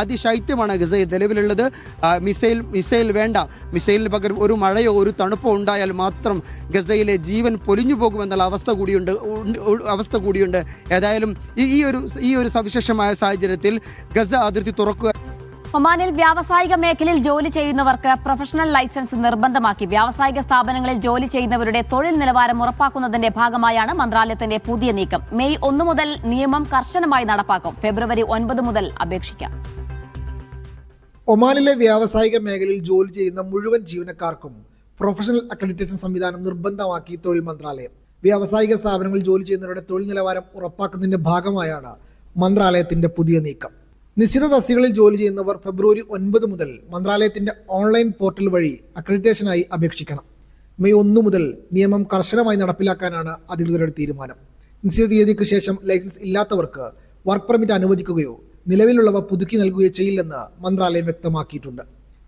Speaker 3: അതിശൈത്യമാണ് ഗസയിൽ നിലവിലുള്ളത്. മിസൈൽ വേണ്ട, മിസൈലിന് പകരം ഒരു മഴയോ ഒരു തണുപ്പോ ഉണ്ടായാൽ മാത്രം ഗസയിലെ ജീവൻ പൊലിഞ്ഞു പോകുമെന്നുള്ള അവസ്ഥ കൂടിയുണ്ട്. ഏതായാലും ഈ ഒരു സവിശേഷമായ സാഹചര്യത്തിൽ ഗസ അതിർത്തി തുറക്കുക.
Speaker 1: ഒമാനിൽ വ്യാവസായിക മേഖലയിൽ ജോലി ചെയ്യുന്നവർക്ക് പ്രൊഫഷണൽ ലൈസൻസ് നിർബന്ധമാക്കി. വ്യാവസായിക സ്ഥാപനങ്ങളിൽ ജോലി ചെയ്യുന്നവരുടെ തൊഴിൽ നിലവാരം ഉറപ്പാക്കുന്നതിന്റെ ഭാഗമായാണ് മന്ത്രാലയത്തിന്റെ പുതിയ നീക്കം. മെയ് 1 മുതൽ നിയമം കർശനമായി നടപ്പാക്കും. ഫെബ്രുവരി 9 മുതൽ അപേക്ഷിക്കാം.
Speaker 4: ഒമാനിലെ വ്യാവസായിക മേഖലയിൽ ജോലി ചെയ്യുന്ന മുഴുവൻ ജീവനക്കാർക്കും പ്രൊഫഷണൽ അക്രഡിറ്റേഷൻ സംവിധാനം നിർബന്ധമാക്കി തൊഴിൽ മന്ത്രാലയം. വ്യാവസായിക സ്ഥാപനങ്ങളിൽ ജോലി ചെയ്യുന്നവരുടെ തൊഴിൽ നിലവാരം ഉറപ്പാക്കുന്നതിന്റെ ഭാഗമായാണ് മന്ത്രാലയത്തിന്റെ പുതിയ നീക്കം. നിശ്ചിത തസ്തികകളിൽ ജോലി ചെയ്യുന്നവർ ഫെബ്രുവരി 9 മുതൽ മന്ത്രാലയത്തിന്റെ ഓൺലൈൻ പോർട്ടൽ വഴി അക്രഡിറ്റേഷനായി അപേക്ഷിക്കണം. മെയ് 1 മുതൽ നിയമം കർശനമായി നടപ്പിലാക്കാനാണ് അധികൃതരുടെ തീരുമാനം. നിശ്ചിത തീയതിക്ക് ശേഷം ലൈസൻസ് ഇല്ലാത്തവർക്ക് വർക്ക് പെർമിറ്റ് അനുവദിക്കുകയോ നിലവിലുള്ളവ പുതുക്കി നൽകുകയോ ചെയ്യില്ലെന്ന് മന്ത്രാലയം വ്യക്തമാക്കിയിട്ടുണ്ട്.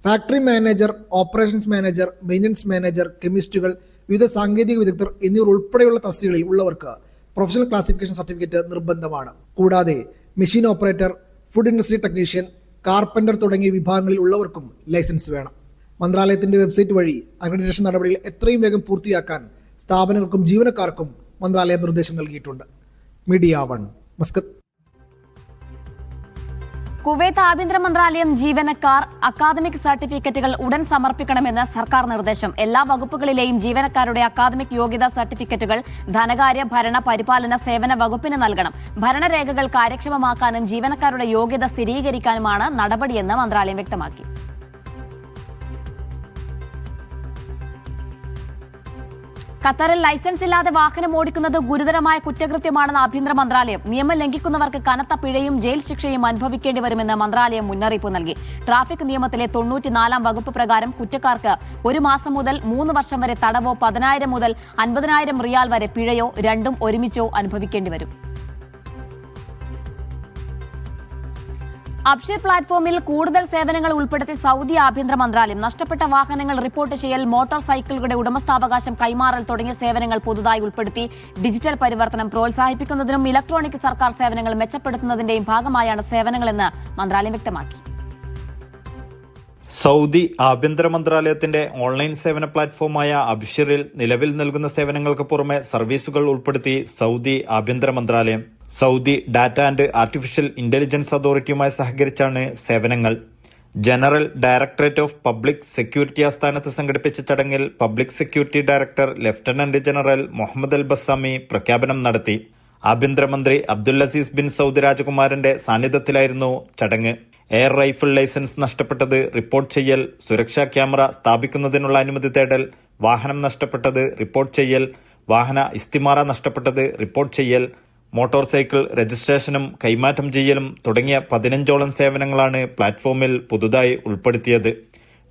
Speaker 4: Factory manager, operations manager, maintenance manager, കെമിസ്റ്റുകൾ, വിവിധ സാങ്കേതിക വിദഗ്ധർ എന്നിവർ ഉൾപ്പെടെയുള്ള തസ്തികകളിൽ ഉള്ളവർക്ക് പ്രൊഫഷണൽ ക്ലാസിഫിക്കേഷൻ സർട്ടിഫിക്കറ്റ് നിർബന്ധമാണ്. കൂടാതെ machine operator, food industry technician, carpenter തുടങ്ങിയ വിഭാഗങ്ങളിൽ ഉള്ളവർക്കും ലൈസൻസ് വേണം. മന്ത്രാലയത്തിന്റെ വെബ്സൈറ്റ് വഴി അക്രഡിറ്റേഷൻ നടപടികൾ എത്രയും വേഗം പൂർത്തിയാക്കാൻ സ്ഥാപനങ്ങൾക്കും ജീവനക്കാർക്കും മന്ത്രാലയം നിർദ്ദേശം നൽകിയിട്ടുണ്ട്. Media 1, Muscat.
Speaker 1: കുവൈത്ത് ആഭ്യന്തര മന്ത്രാലയം ജീവനക്കാർ അക്കാദമിക് സർട്ടിഫിക്കറ്റുകൾ ഉടൻ സമർപ്പിക്കണമെന്ന് സർക്കാർ നിർദ്ദേശം. എല്ലാ വകുപ്പുകളിലെയും ജീവനക്കാരുടെ അക്കാദമിക് യോഗ്യതാ സർട്ടിഫിക്കറ്റുകൾ ധനകാര്യ, ഭരണ, പരിപാലന, സേവന വകുപ്പിന് നൽകണം. ഭരണരേഖകൾ കാര്യക്ഷമമാക്കാനും ജീവനക്കാരുടെ യോഗ്യത സ്ഥിരീകരിക്കാനുമാണ് നടപടിയെന്ന് മന്ത്രാലയം വ്യക്തമാക്കി. ഖത്തറിൽ ലൈസൻസ് ഇല്ലാതെ വാഹനം ഓടിക്കുന്നത് ഗുരുതരമായ കുറ്റകൃത്യമാണെന്ന് ആഭ്യന്തര മന്ത്രാലയം. നിയമം ലംഘിക്കുന്നവർക്ക് കനത്ത പിഴയും ജയിൽ ശിക്ഷയും അനുഭവിക്കേണ്ടി വരുമെന്ന് മന്ത്രാലയം മുന്നറിയിപ്പ് നൽകി. ട്രാഫിക് നിയമത്തിലെ 94-ാം വകുപ്പ് പ്രകാരം കുറ്റക്കാർക്ക് 1 മാസം മുതൽ 3 വർഷം വരെ തടവോ 10,000 മുതൽ 50,000 റിയാൽ വരെ പിഴയോ രണ്ടും ഒരുമിച്ചോ അനുഭവിക്കേണ്ടി വരും. അബ്ഷിർ പ്ലാറ്റ്ഫോമിൽ കൂടുതൽ സേവനങ്ങൾ ഉൾപ്പെടുത്തി സൗദി ആഭ്യന്തര മന്ത്രാലയം. നഷ്ടപ്പെട്ട വാഹനങ്ങൾ റിപ്പോർട്ട് ചെയ്യൽ, മോട്ടോർ സൈക്കിളുകളുടെ ഉടമസ്ഥാവകാശം കൈമാറൽ തുടങ്ങിയ സേവനങ്ങൾ പുതുതായി ഉൾപ്പെടുത്തി. ഡിജിറ്റൽ പരിവർത്തനം പ്രോത്സാഹിപ്പിക്കുന്നതിനും ഇലക്ട്രോണിക് സർക്കാർ സേവനങ്ങൾ മെച്ചപ്പെടുത്തുന്നതിന്റെയും ഭാഗമായാണ് സേവനങ്ങളെന്ന് മന്ത്രാലയം വ്യക്തമാക്കി.
Speaker 5: സൗദി ആഭ്യന്തര മന്ത്രാലയത്തിന്റെ ഓൺലൈൻ സേവന പ്ലാറ്റ്ഫോമായ അബ്ഷിറിൽ നിലവിൽ നൽകുന്ന സേവനങ്ങൾക്ക് പുറമെ സർവീസുകൾ ഉൾപ്പെടുത്തി സൗദി ആഭ്യന്തര മന്ത്രാലയം. Saudi data and artificial intelligence അതോറിറ്റിയുമായി സഹകരിച്ചാണ് സേവനങ്ങൾ. General directorate of public security ആസ്ഥാനത്ത് സംഘടിപ്പിച്ച ചടങ്ങിൽ public security director lieutenant general Mohammed Al Bassami പ്രഖ്യാപനം നടത്തി. ആഭ്യന്തരമന്ത്രി അബ്ദുൽ അസീസ് ബിൻ സൗദി രാജകുമാരന്റെ സാന്നിധ്യത്തിലായിരുന്നു ചടങ്ങ്. എയർ റൈഫിൾ ലൈസൻസ് നഷ്ടപ്പെട്ടത് റിപ്പോർട്ട് ചെയ്യൽ, സുരക്ഷാ ക്യാമറ സ്ഥാപിക്കുന്നതിനുള്ള അനുമതി തേടൽ, വാഹനം നഷ്ടപ്പെട്ടത് റിപ്പോർട്ട് ചെയ്യൽ, വാഹന ഇസ്തിമാറ നഷ്ടപ്പെട്ടത് റിപ്പോർട്ട് ചെയ്യൽ, മോട്ടോർ സൈക്കിൾ രജിസ്ട്രേഷനും കൈമാറ്റം ചെയ്യലും തുടങ്ങിയ 15ഓളം സേവനങ്ങളാണ് പ്ലാറ്റ്ഫോമിൽ പുതുതായി ഉൾപ്പെടുത്തിയത്.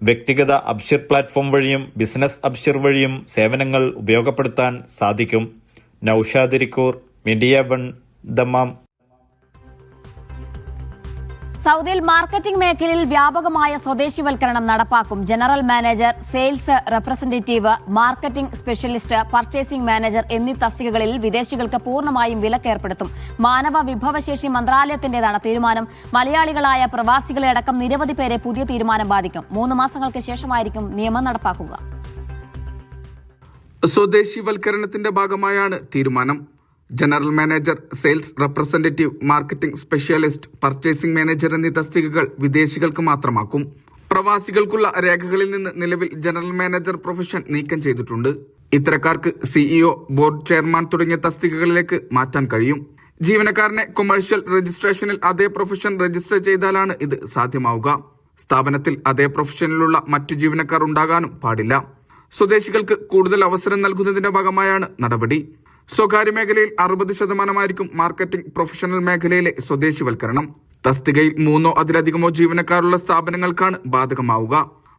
Speaker 5: വ്യക്തിഗത അബ്ഷിർ പ്ലാറ്റ്ഫോം വഴിയും ബിസിനസ് അബ്ഷിർ വഴിയും സേവനങ്ങൾ ഉപയോഗപ്പെടുത്താൻ സാധിക്കും. Naushad Irikkur, media 1, Dammam.
Speaker 1: സൗദിയിൽ മാർക്കറ്റിംഗ് മേഖലയിൽ വ്യാപകമായ സ്വദേശിവൽക്കരണം നടപ്പാക്കും. General manager, sales representative, marketing specialist, purchasing manager എന്നീ തസ്തികകളിൽ വിദേശികൾക്ക് പൂർണ്ണമായും വിലക്കേർപ്പെടുത്തും. മാനവ വിഭവശേഷി മന്ത്രാലയത്തിന്റേതാണ് തീരുമാനം. മലയാളികളായ പ്രവാസികളെ അടക്കം നിരവധി പേരെ പുതിയ തീരുമാനം ബാധിക്കും. 3 മാസങ്ങൾക്ക് ശേഷമായിരിക്കും നിയമം നടപ്പാക്കുക.
Speaker 6: സ്വദേശിവൽക്കരണത്തിന്റെ ഭാഗമായാണ് തീരുമാനം. General manager, sales representative, marketing specialist, purchasing manager എന്നീ തസ്തികകൾ വിദേശികൾക്ക് മാത്രമാക്കും. പ്രവാസികൾക്കുള്ള രേഖകളിൽ നിന്ന് നിലവിൽ ജനറൽ മാനേജർ പ്രൊഫഷൻ നീക്കം ചെയ്തിട്ടുണ്ട്. ഇത്തരക്കാർക്ക് സിഇഒ, ബോർഡ് ചെയർമാൻ തുടങ്ങിയ തസ്തികകളിലേക്ക് മാറ്റാൻ കഴിയും. ജീവനക്കാരനെ കൊമേഴ്ഷ്യൽ രജിസ്ട്രേഷനിൽ അതേ പ്രൊഫഷൻ രജിസ്റ്റർ ചെയ്താലാണ് ഇത് സാധ്യമാവുക. സ്ഥാപനത്തിൽ അതേ പ്രൊഫഷനിലുള്ള മറ്റു ജീവനക്കാർ ഉണ്ടാകാനും പാടില്ല. സ്വദേശികൾക്ക് കൂടുതൽ അവസരം നൽകുന്നതിന്റെ ഭാഗമായാണ് നടപടി. സ്വകാര്യ മേഖലയിൽ 60% മാർക്കറ്റിംഗ് പ്രൊഫഷണൽ മേഖലയിലെ സ്വദേശിവൽക്കരണം. തസ്തികയിൽ 3 അതിലധികമോ ജീവനക്കാരുള്ള സ്ഥാപനങ്ങൾക്കാണ് ബാധകമാവുക.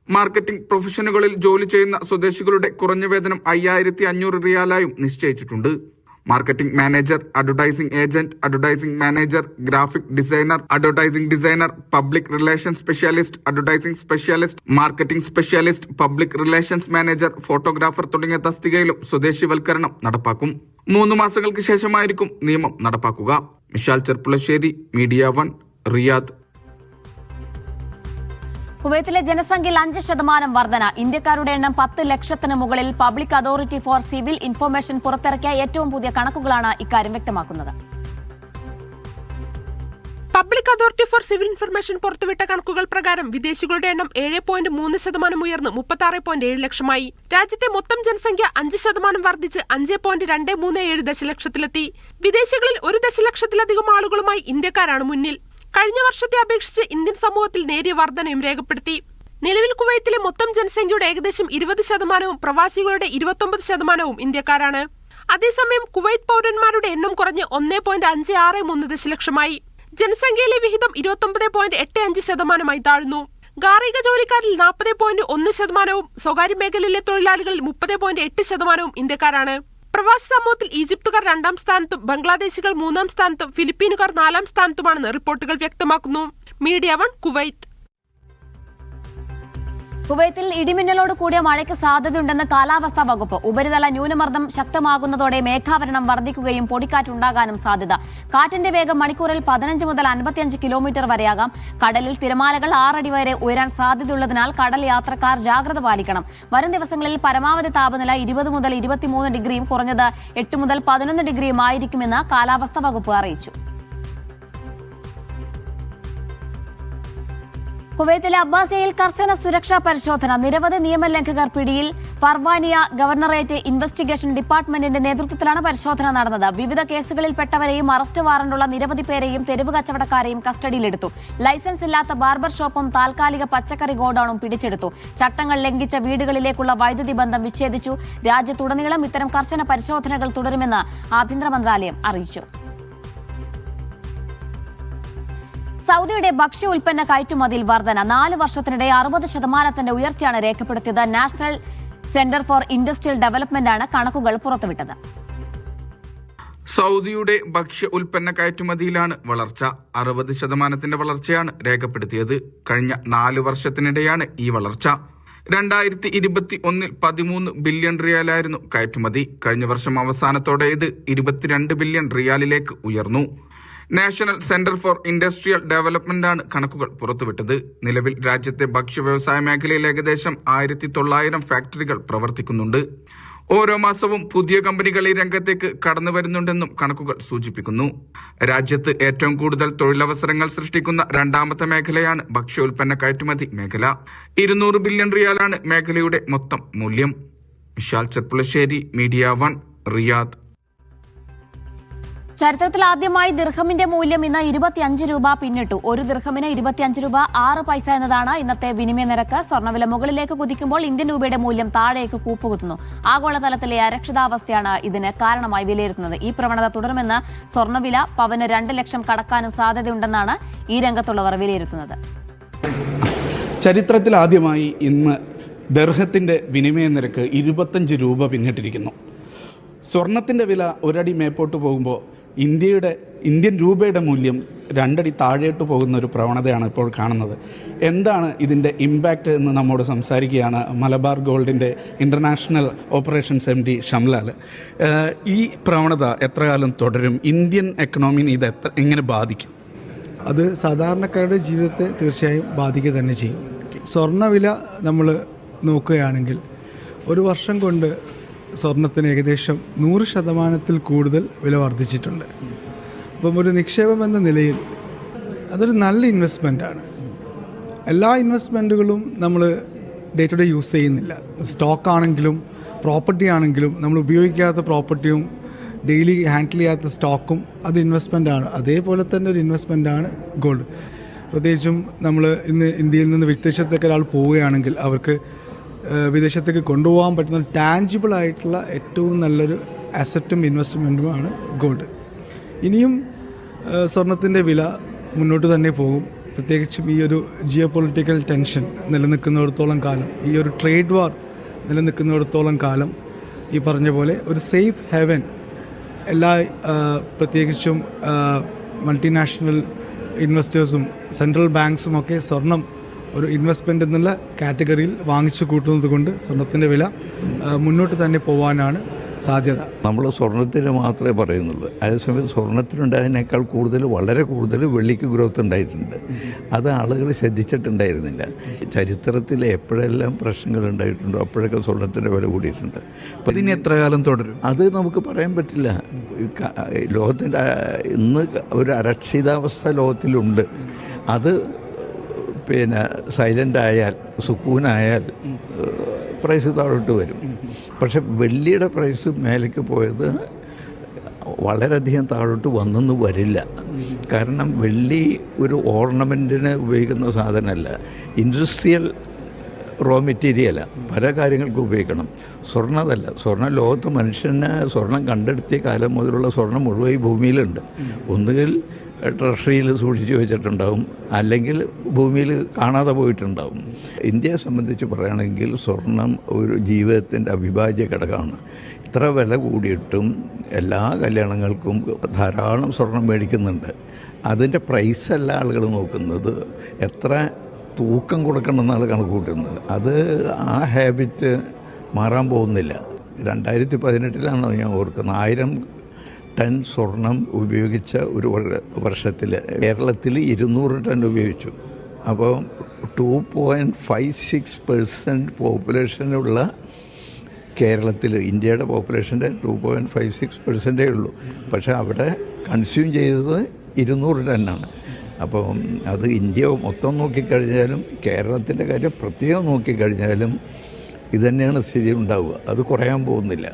Speaker 6: മാർക്കറ്റിംഗ് പ്രൊഫഷനുകളിൽ ജോലി ചെയ്യുന്ന സ്വദേശികളുടെ കുറഞ്ഞ വേതനം 5,500 റിയാലായും നിശ്ചയിച്ചിട്ടുണ്ട്. Marketing manager, advertising agent, advertising manager, graphic designer, advertising designer, public relations specialist, advertising specialist, marketing specialist, public relations manager, photographer തുടങ്ങിയ തസ്തികയിലും സ്വദേശിവൽക്കരണം നടപ്പാക്കും. 3 മാസങ്ങൾക്ക് ശേഷമായിരിക്കും നിയമം നടപ്പാക്കുക. Mishal Cherpulassery, media 1, Riyadh.
Speaker 1: കുവൈത്തിലെ ജനസംഖ്യയിൽ 5% വർധന. ഇന്ത്യക്കാരുടെ എണ്ണം 10 ലക്ഷത്തിന് മുകളിൽ. Public authority for civil information പുറത്തിറക്കിയ ഏറ്റവും പുതിയ കണക്കുകളാണ് ഇക്കാര്യം വ്യക്തമാക്കുന്നത്.
Speaker 7: Public authority for civil information പുറത്തുവിട്ട കണക്കുകൾ പ്രകാരം വിദേശികളുടെ എണ്ണം 7.3% ഉയർന്ന് 36.7 ലക്ഷമായി. രാജ്യത്തെ മൊത്തം ജനസംഖ്യ 5% വർദ്ധിച്ച് 5.237 ദശലക്ഷത്തിലെത്തി. വിദേശികളിൽ 1 ദശലക്ഷത്തിലധികം ആളുകളുമായി ഇന്ത്യക്കാരാണ് മുന്നിൽ. കഴിഞ്ഞ വർഷത്തെ അപേക്ഷിച്ച് ഇന്ത്യൻ സമൂഹത്തിൽ നേരിയ വർധനയും രേഖപ്പെടുത്തി. നിലവിൽ കുവൈത്തിലെ മൊത്തം ജനസംഖ്യയുടെ ഏകദേശം 20%, പ്രവാസികളുടെ 29% ഇന്ത്യക്കാരാണ്. അതേസമയം കുവൈത്ത് പൗരന്മാരുടെ എണ്ണം കുറഞ്ഞ് 1.563 ദശലക്ഷമായി. ജനസംഖ്യയിലെ വിഹിതം 29.85% താഴ്ന്നു. ഗാർഹിക ജോലിക്കാരിൽ 40.1%, സ്വകാര്യ മേഖലയിലെ തൊഴിലാളികളിൽ 30.8% ഇന്ത്യക്കാരാണ്. പ്രവാസി സമൂഹത്തിൽ ഈജിപ്തുകാർ 2ാം സ്ഥാനത്തും ബംഗ്ലാദേശികൾ 3ാം സ്ഥാനത്തും ഫിലിപ്പീനുകാർ 4ാം സ്ഥാനത്തുമാണെന്ന് റിപ്പോർട്ടുകൾ വ്യക്തമാക്കുന്നു. Media 1, Kuwait.
Speaker 1: കുവൈത്തിൽ ഇടിമിന്നലോട് കൂടിയ മഴയ്ക്ക് സാധ്യതയുണ്ടെന്ന് കാലാവസ്ഥാ വകുപ്പ്. ഉപരിതല ന്യൂനമർദ്ദം ശക്തമാകുന്നതോടെ മേഘാവരണം വർദ്ധിക്കുകയും പൊടിക്കാറ്റുണ്ടാകാനും സാധ്യത. കാറ്റിന്റെ വേഗം മണിക്കൂറിൽ 15 മുതൽ 55 കിലോമീറ്റർ വരെയാകാം. കടലിൽ തിരമാലകൾ 6 അടി വരെ ഉയരാൻ സാധ്യതയുള്ളതിനാൽ കടൽ യാത്രക്കാർ ജാഗ്രത പാലിക്കണം. വരും ദിവസങ്ങളിൽ പരമാവധി താപനില 20 മുതൽ 23 ഡിഗ്രിയും കുറഞ്ഞത് 8 മുതൽ 11 ഡിഗ്രിയും ആയിരിക്കുമെന്ന് കാലാവസ്ഥാ വകുപ്പ് അറിയിച്ചു. കുവൈത്തിലെ അബ്ബാസിയയിൽ കർശന സുരക്ഷാ പരിശോധന. നിരവധി നിയമലംഘകർ പിടിയിൽ. ഫർവാനിയ ഗവർണറേറ്റ് ഇൻവെസ്റ്റിഗേഷൻ ഡിപ്പാർട്ട്മെന്റിന്റെ നേതൃത്വത്തിലാണ് പരിശോധന നടന്നത്. വിവിധ കേസുകളിൽപ്പെട്ടവരെയും അറസ്റ്റ് വാറണ്ടുള്ള നിരവധി പേരെയും തെരുവ് കച്ചവടക്കാരെയും കസ്റ്റഡിയിലെടുത്തു. ലൈസൻസ് ഇല്ലാത്ത ബാർബർ ഷോപ്പും താൽക്കാലിക പച്ചക്കറി ഗോഡൌണും പിടിച്ചെടുത്തു. ചട്ടങ്ങൾ ലംഘിച്ച വീടുകളിലേക്കുള്ള വൈദ്യുതി ബന്ധം വിച്ഛേദിച്ചു. രാജ്യത്തുടനീളം ഇത്തരം കർശന പരിശോധനകൾ തുടരുമെന്ന് ആഭ്യന്തര മന്ത്രാലയം അറിയിച്ചു. സൗദിയുടെ ഭക്ഷ്യ ഉൽപ്പന്ന കയറ്റുമതിയിൽ വർധന. 4 വർഷത്തിനിടെ 60% ഉയർച്ചയാണ് രേഖപ്പെടുത്തിയത്. നാഷണൽ സെന്റർ ഫോർ ഇൻഡസ്ട്രിയൽ ഡെവലപ്മെന്റാണ് കണക്കുകൾ പുറത്തുവിട്ടത്.
Speaker 6: സൗദിയുടെ ഭക്ഷ്യ ഉൽപ്പന്ന കയറ്റുമതിയിലാണ് വളർച്ച. 60% വളർച്ചയാണ് രേഖപ്പെടുത്തിയത്. കഴിഞ്ഞ 4 വർഷത്തിനിടെയാണ് ഈ വളർച്ച. 2021 13 ബില്യൺ റിയാലായിരുന്നു കയറ്റുമതി. കഴിഞ്ഞ വർഷം അവസാനത്തോടെ ഇത് 22 ബില്യൺ റിയാലിലേക്ക് ഉയർന്നു. നാഷണൽ സെന്റർ ഫോർ ഇൻഡസ്ട്രിയൽ ഡെവലപ്മെന്റാണ് കണക്കുകൾ പുറത്തുവിട്ടത്. നിലവിൽ രാജ്യത്തെ ഭക്ഷ്യ വ്യവസായ മേഖലയിൽ ഏകദേശം 1900 ഫാക്ടറികൾ പ്രവർത്തിക്കുന്നുണ്ട്. ഓരോ മാസവും പുതിയ കമ്പനികൾ ഈ രംഗത്തേക്ക് കടന്നു വരുന്നുണ്ടെന്നും കണക്കുകൾ സൂചിപ്പിക്കുന്നു. രാജ്യത്ത് ഏറ്റവും കൂടുതൽ തൊഴിലവസരങ്ങൾ സൃഷ്ടിക്കുന്ന 2ാമത്തെ മേഖലയാണ് ഭക്ഷ്യോൽപ്പന്ന കയറ്റുമതി മേഖല. 200 ബില്യൺ റിയാലാണ് മേഖലയുടെ മൊത്തം മൂല്യം. Vishal Cherpulassery, media 1, Riyadh.
Speaker 1: ചരിത്രത്തിൽ ആദ്യമായി ദിർഹമിന്റെ മൂല്യം ഇന്ന് 25 രൂപ പിന്നിട്ടു. ഒരു ദിർഹമിന് 25 രൂപ 6 പൈസ എന്നതാണ് ഇന്നത്തെ വിനിമയ നിരക്ക്. സ്വർണ്ണവില മുകളിലേക്ക് കുതിക്കുമ്പോൾ ഇന്ത്യൻ രൂപയുടെ മൂല്യം താഴേക്ക് കൂപ്പുകുത്തുന്നു. ആഗോളതലത്തിലെ അരക്ഷിതാവസ്ഥയാണ് ഇതിന് കാരണമായി വിലയിരുത്തുന്നത്. ഈ പ്രവണത തുടരുമെന്ന് സ്വർണ്ണവില പവന് 2 ലക്ഷം കടക്കാനും സാധ്യതയുണ്ടെന്നാണ് ഈ രംഗത്തുള്ളവർ വിലയിരുത്തുന്നത്.
Speaker 8: ചരിത്രത്തിൽ ആദ്യമായി ഇന്ന് ദിർഹത്തിന്റെ വിനിമയ നിരക്ക് 25 രൂപ പിന്നിട്ടിരിക്കുന്നു. സ്വർണത്തിന്റെ വില ഒരടി മേപ്പോട്ട് പോകുമ്പോൾ ഇന്ത്യൻ രൂപയുടെ മൂല്യം 2 അടി താഴേട്ട് പോകുന്ന ഒരു പ്രവണതയാണ് ഇപ്പോൾ കാണുന്നത്. എന്താണ് ഇതിൻ്റെ ഇമ്പാക്റ്റ് എന്ന് നമ്മോട് സംസാരിക്കുകയാണ് മലബാർ ഗോൾഡിൻ്റെ ഇൻ്റർനാഷണൽ ഓപ്പറേഷൻസ് MD ഷംലാൽ. ഈ പ്രവണത എത്ര കാലം തുടരും? ഇന്ത്യൻ എക്കണോമിനെ ഇത് എങ്ങനെ ബാധിക്കും?
Speaker 9: അത് സാധാരണക്കാരുടെ ജീവിതത്തെ തീർച്ചയായും ബാധിക്കുക തന്നെ ചെയ്യും. സ്വർണ്ണവില നമ്മൾ നോക്കുകയാണെങ്കിൽ ഒരു വർഷം കൊണ്ട് സ്വർണത്തിന് ഏകദേശം 100% കൂടുതൽ വില വർദ്ധിച്ചിട്ടുണ്ട്. അപ്പം ഒരു നിക്ഷേപം എന്ന നിലയിൽ അതൊരു നല്ല ഇൻവെസ്റ്റ്മെൻറ്റാണ്. എല്ലാ ഇൻവെസ്റ്റ്മെൻറ്റുകളും നമ്മൾ ഡേ ടു ഡേ യൂസ് ചെയ്യുന്നില്ല. സ്റ്റോക്ക് ആണെങ്കിലും പ്രോപ്പർട്ടി ആണെങ്കിലും നമ്മൾ ഉപയോഗിക്കാത്ത പ്രോപ്പർട്ടിയും ഡെയിലി ഹാൻഡിൽ ചെയ്യാത്ത സ്റ്റോക്കും അത് ഇൻവെസ്റ്റ്മെൻറ്റാണ്. അതേപോലെ തന്നെ ഒരു ഇൻവെസ്റ്റ്മെൻറ്റാണ് ഗോൾഡ്. പ്രത്യേകിച്ചും നമ്മൾ ഇന്ന് ഇന്ത്യയിൽ നിന്ന് വിദേശത്തേക്ക് ഒരാൾ പോവുകയാണെങ്കിൽ അവർക്ക് വിദേശത്തേക്ക് കൊണ്ടുപോകാൻ പറ്റുന്ന ടാഞ്ചിബിൾ ആയിട്ടുള്ള ഏറ്റവും നല്ലൊരു അസറ്റും ഇൻവെസ്റ്റ്മെൻറ്റുമാണ് ഗോൾഡ്. ഇനിയും സ്വർണത്തിൻ്റെ വില മുന്നോട്ട് തന്നെ പോകും. പ്രത്യേകിച്ചും ഈ ഒരു ജിയോ പൊളിറ്റിക്കൽ ടെൻഷൻ നിലനിൽക്കുന്നിടത്തോളം കാലം, ഈ ഒരു ട്രേഡ് വാർ നിലനിൽക്കുന്നിടത്തോളം കാലം ഈ പറഞ്ഞ പോലെ ഒരു സേഫ് ഹെവൻ എല്ലാ പ്രത്യേകിച്ചും മൾട്ടിനാഷണൽ ഇൻവെസ്റ്റേഴ്സും സെൻട്രൽ ബാങ്ക്സും ഒക്കെ സ്വർണം ഒരു ഇൻവെസ്റ്റ്മെൻ്റ് എന്നുള്ള കാറ്റഗറിയിൽ വാങ്ങിച്ചു കൂട്ടുന്നത് കൊണ്ട് സ്വർണത്തിൻ്റെ വില മുന്നോട്ട് തന്നെ പോകാനാണ് സാധ്യത.
Speaker 10: നമ്മൾ സ്വർണത്തിന് മാത്രമേ പറയുന്നുള്ളൂ. അതേസമയം സ്വർണത്തിനുണ്ടായതിനേക്കാൾ വളരെ കൂടുതൽ വെള്ളിക്ക് ഗ്രോത്ത് ഉണ്ടായിട്ടുണ്ട്. അത് ആളുകൾ ശ്രദ്ധിച്ചിട്ടുണ്ടായിരുന്നില്ല. ചരിത്രത്തിൽ എപ്പോഴെല്ലാം പ്രശ്നങ്ങൾ ഉണ്ടായിട്ടുണ്ടോ അപ്പോഴൊക്കെ സ്വർണത്തിൻ്റെ വില കൂടിയിട്ടുണ്ട്.
Speaker 8: അപ്പോൾ ഇതിന് എത്ര കാലം തുടരും?
Speaker 10: അത് നമുക്ക് പറയാൻ പറ്റില്ല. ലോകത്തിൻ്റെ ഇന്ന് ഒരു അരക്ഷിതാവസ്ഥ ലോകത്തിലുണ്ട്. അത് സൈലൻ്റ് ആയാൽ, സുക്കൂനായാൽ പ്രൈസ് താഴോട്ട് വരും. പക്ഷെ വെള്ളിയുടെ പ്രൈസ് മേലേക്ക് പോയത് വളരെയധികം താഴോട്ട് വന്നൊന്നും വരില്ല. കാരണം വെള്ളി ഒരു ഓർണമെൻറ്റിന് ഉപയോഗിക്കുന്ന സാധനമല്ല, ഇൻഡസ്ട്രിയൽ റോ മെറ്റീരിയലാണ്. പല കാര്യങ്ങൾക്ക് ഉപയോഗിക്കണം. സ്വർണ്ണതല്ല. സ്വർണ്ണം ലോകത്ത് മനുഷ്യന് സ്വർണം കണ്ടെടുത്തിയ കാലം മുതലുള്ള സ്വർണം മുഴുവൻ ഈ ഭൂമിയിലുണ്ട്. ഒന്നുകിൽ ട്രഷറിയിൽ സൂക്ഷിച്ചു വെച്ചിട്ടുണ്ടാവും, അല്ലെങ്കിൽ ഭൂമിയിൽ കാണാതെ പോയിട്ടുണ്ടാവും. ഇന്ത്യയെ സംബന്ധിച്ച് പറയുകയാണെങ്കിൽ സ്വർണം ഒരു ജീവിതത്തിൻ്റെ അവിഭാജ്യ ഘടകമാണ്. ഇത്ര വില കൂടിയിട്ടും എല്ലാ കല്യാണങ്ങൾക്കും ധാരാളം സ്വർണം മേടിക്കുന്നുണ്ട്. അതിൻ്റെ പ്രൈസല്ല ആളുകൾ നോക്കുന്നത്, എത്ര തൂക്കം കൊടുക്കണമെന്നാണ് കണക്ക് കൂട്ടുന്നത്. അത് ആ ഹാബിറ്റ് മാറാൻ പോകുന്നില്ല. 2018 ഞാൻ ഓർക്കുന്നത് 1000 ടൺ സ്വർണം ഉപയോഗിച്ച ഒരു വർഷത്തിൽ കേരളത്തിൽ 200 ടൺ ഉപയോഗിച്ചു. അപ്പോൾ 2.56% പോപ്പുലേഷനുള്ള കേരളത്തിൽ ഇന്ത്യയുടെ പോപ്പുലേഷൻ്റെ 2.56% ഉള്ളൂ. പക്ഷേ അവിടെ കൺസ്യൂം ചെയ്തത് 200 ടണ്ണാണ്. അപ്പോൾ അത് ഇന്ത്യ മൊത്തം നോക്കിക്കഴിഞ്ഞാലും കേരളത്തിൻ്റെ കാര്യം പ്രത്യേകം നോക്കിക്കഴിഞ്ഞാലും ഇതുതന്നെയാണ് സ്ഥിതി ഉണ്ടാവുക. അത് കുറയാൻ പോകുന്നില്ല.